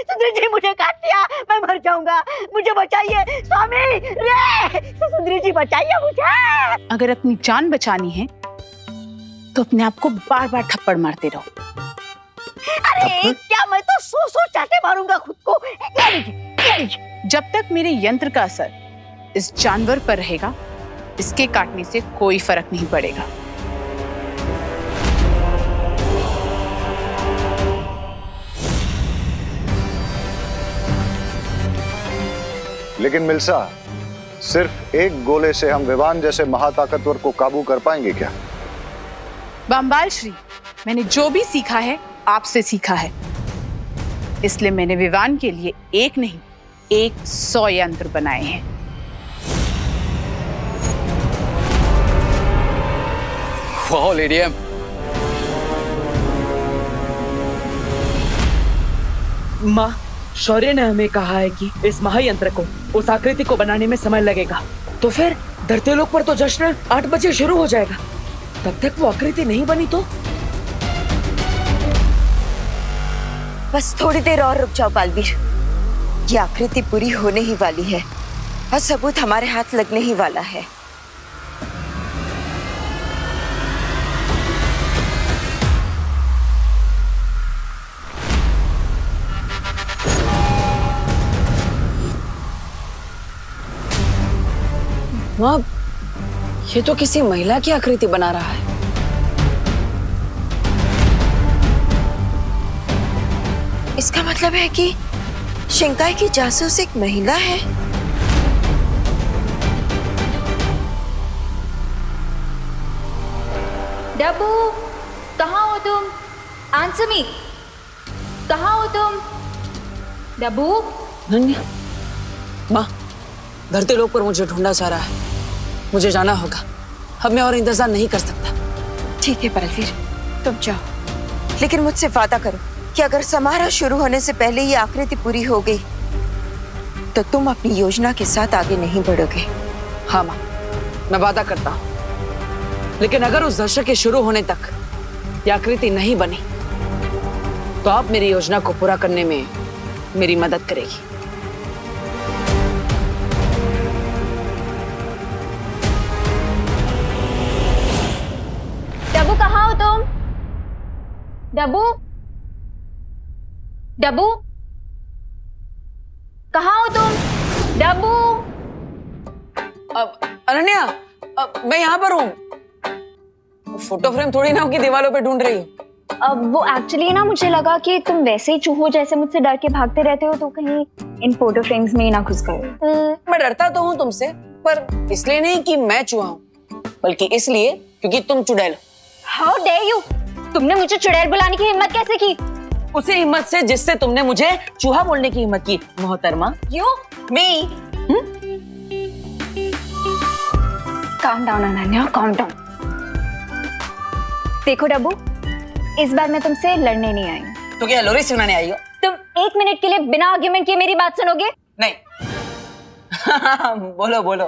सुंदरी जी मुझे काट दिया, मैं मर जाऊंगा, मुझे बचाइए स्वामी रे, सुंदरी जी बचाइए मुझे। अगर अपनी जान बचानी है तो अपने आप को बार बार थप्पड़ मारते रहो। अरे क्या, मैं तो सौ चाटे मारूंगा खुद को। ये लीजिए। जब तक मेरे यंत्र का असर इस जानवर पर रहेगा इसके काटने से कोई फर्क नहीं पड़ेगा। लेकिन मिल्सा, सिर्फ एक गोले से हम विवान जैसे महाताकतवर को काबू कर पाएंगे क्या? बामबाल श्री, मैंने जो भी सीखा है आपसे सीखा है, इसलिए मैंने विवान के लिए एक नहीं 100 यंत्र बनाए हैं। वाह लेडियम, माँ, शौर्य ने हमें कहा है कि इस महायंत्र को, उस आकृति को बनाने में समय लगेगा। तो फिर धरती लोक पर तो जश्न 8 बजे शुरू हो जाएगा, तब तक वो आकृति नहीं बनी तो? बस थोड़ी देर और रुक जाओ बालवीर, ये आकृति पूरी होने ही वाली है और सबूत हमारे हाथ लगने ही वाला है। माँ, ये तो किसी महिला की आकृति बना रहा है। इसका मतलब है कि शिंकाई की जासूस एक महिला है। डब्बू, कहाँ हो तुम? आंसर मी, कहाँ हो तुम? डब्बू? अनन्या, माँ, धरती लोक पर मुझे ढूंढा जा रहा है। मुझे जाना होगा। अब मैं और इंतजार नहीं कर सकता। ठीक है बलवीर, तुम जाओ, लेकिन मुझसे वादा करो कि अगर समारोह शुरू होने से पहले ये आकृति पूरी हो गई तो तुम अपनी योजना के साथ आगे नहीं बढ़ोगे। हाँ माँ, मैं वादा करता हूँ। लेकिन अगर उस दशक के शुरू होने तक यह आकृति नहीं बनी तो आप मेरी योजना को पूरा करने में मेरी मदद करेगी। डब्बू, कहाँ हो तुम? डब्बू? डब्बू? कहाँ हो तुम? डब्बू? अनन्या, मैं यहाँ पर हूँ। फोटो फ्रेम थोड़ी ना होगी दीवारों पे ढूंढ रही हूँ। अब वो एक्चुअली ना मुझे लगा कि तुम वैसे ही चूहो जैसे मुझसे डर के भागते रहते हो, तो कहीं इन फोटो फ्रेम्स में ही ना घुस गए। मैं डरता तो हूँ तुमसे, पर इसलिए नहीं कि मैं चूहा हूँ, बल्कि इसलिए क्योंकि तुम चुड़ैल। How dare you! तुमने मुझे चुड़ैल बुलाने की हिम्मत कैसे की? उसी हिम्मत से जिससे तुमने मुझे चूहा बोलने की हिम्मत की, मोहतरमा। You me? Calm down Ananya, calm down. देखो डब्बू, इस बार मैं तुमसे लड़ने नहीं आई। तो क्या लोरी सुनाने आई हो? तुम 1 मिनट के लिए बिना आर्ग्यूमेंट किए मेरी बात सुनोगे? नहीं। बोलो बोलो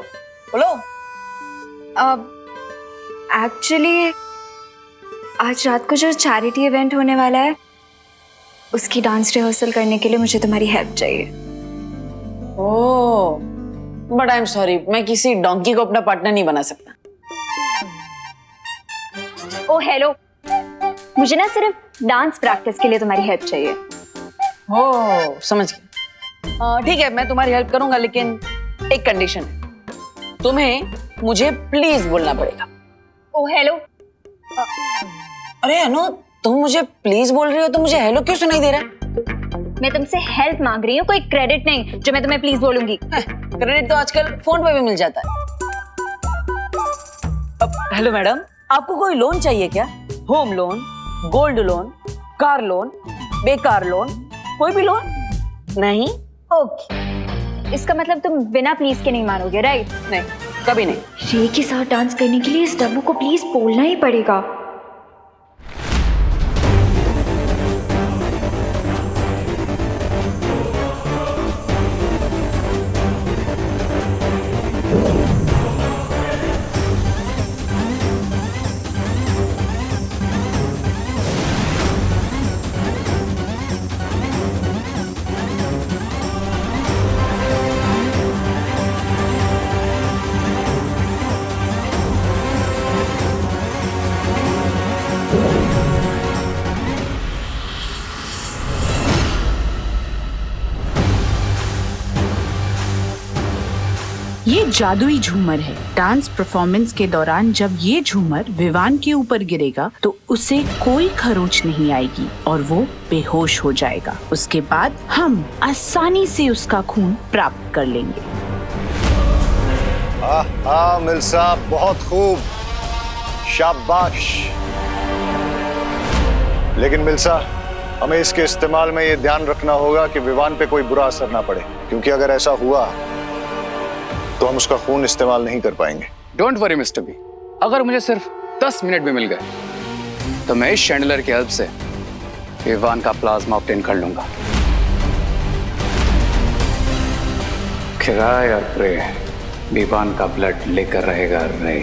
बोलो। अब एक्चुअली आज रात को जो चैरिटी इवेंट होने वाला है, उसकी डांस रिहर्सल करने के लिए मुझे तुम्हारी हेल्प चाहिए। ओह, बट आई एम सॉरी, मैं किसी डोंकी को अपना पार्टनर नहीं बना सकता। ओ हेलो, मुझे ना सिर्फ डांस प्रैक्टिस के लिए तुम्हारी हेल्प चाहिए। ओह, समझ गया। ठीक है, मैं तुम्हारी हेल्प करूंगा, लेकिन एक कंडीशन है। तुम्हें मुझे प्लीज बोलना पड़ेगा। ओ हेलो। अरे अनु, तुम मुझे प्लीज बोल रही हो तो मुझे हेलो क्यों सुनाई दे रहा है? मैं तुमसे हेल्प मांग रही हूँ, कोई क्रेडिट नहीं जो मैं तुम्हें प्लीज बोलूंगी। क्रेडिट तो आजकल फोन पे भी मिल जाता है। हेलो मैडम, आपको कोई लोन चाहिए क्या? Home loan, gold loan, car loan, बेकार लोन, कोई भी लोन? नहीं? ओके, इसका मतलब तुम बिना प्लीज के नहीं मानोगे, राइट? नहीं, कभी नहीं। रे के साथ डांस करने के लिए इस डब्बू को प्लीज बोलना ही पड़ेगा। ये जादुई झूमर है। डांस परफॉर्मेंस के दौरान जब ये झूमर विवान के ऊपर गिरेगा तो उसे कोई खरोच नहीं आएगी और वो बेहोश हो जाएगा। उसके बाद हम आसानी से उसका खून प्राप्त कर लेंगे। हाँ मिल्सा, बहुत खूब, शाबाश। लेकिन मिल्सा, हमें इसके इस्तेमाल में ये ध्यान रखना होगा कि विवान पे कोई बुरा असर ना पड़े, क्योंकि अगर ऐसा हुआ तो हम उसका खून इस्तेमाल नहीं कर पाएंगे। डोंट वरी मिस्टर बी, अगर मुझे सिर्फ 10 मिनट भी मिल गए तो मैं इस शैंडलर की हेल्प से विवान का प्लाज्मा ऑब्टेन कर लूंगा। क्राई और प्रे, विवान का ब्लड लेकर रहेगा रे।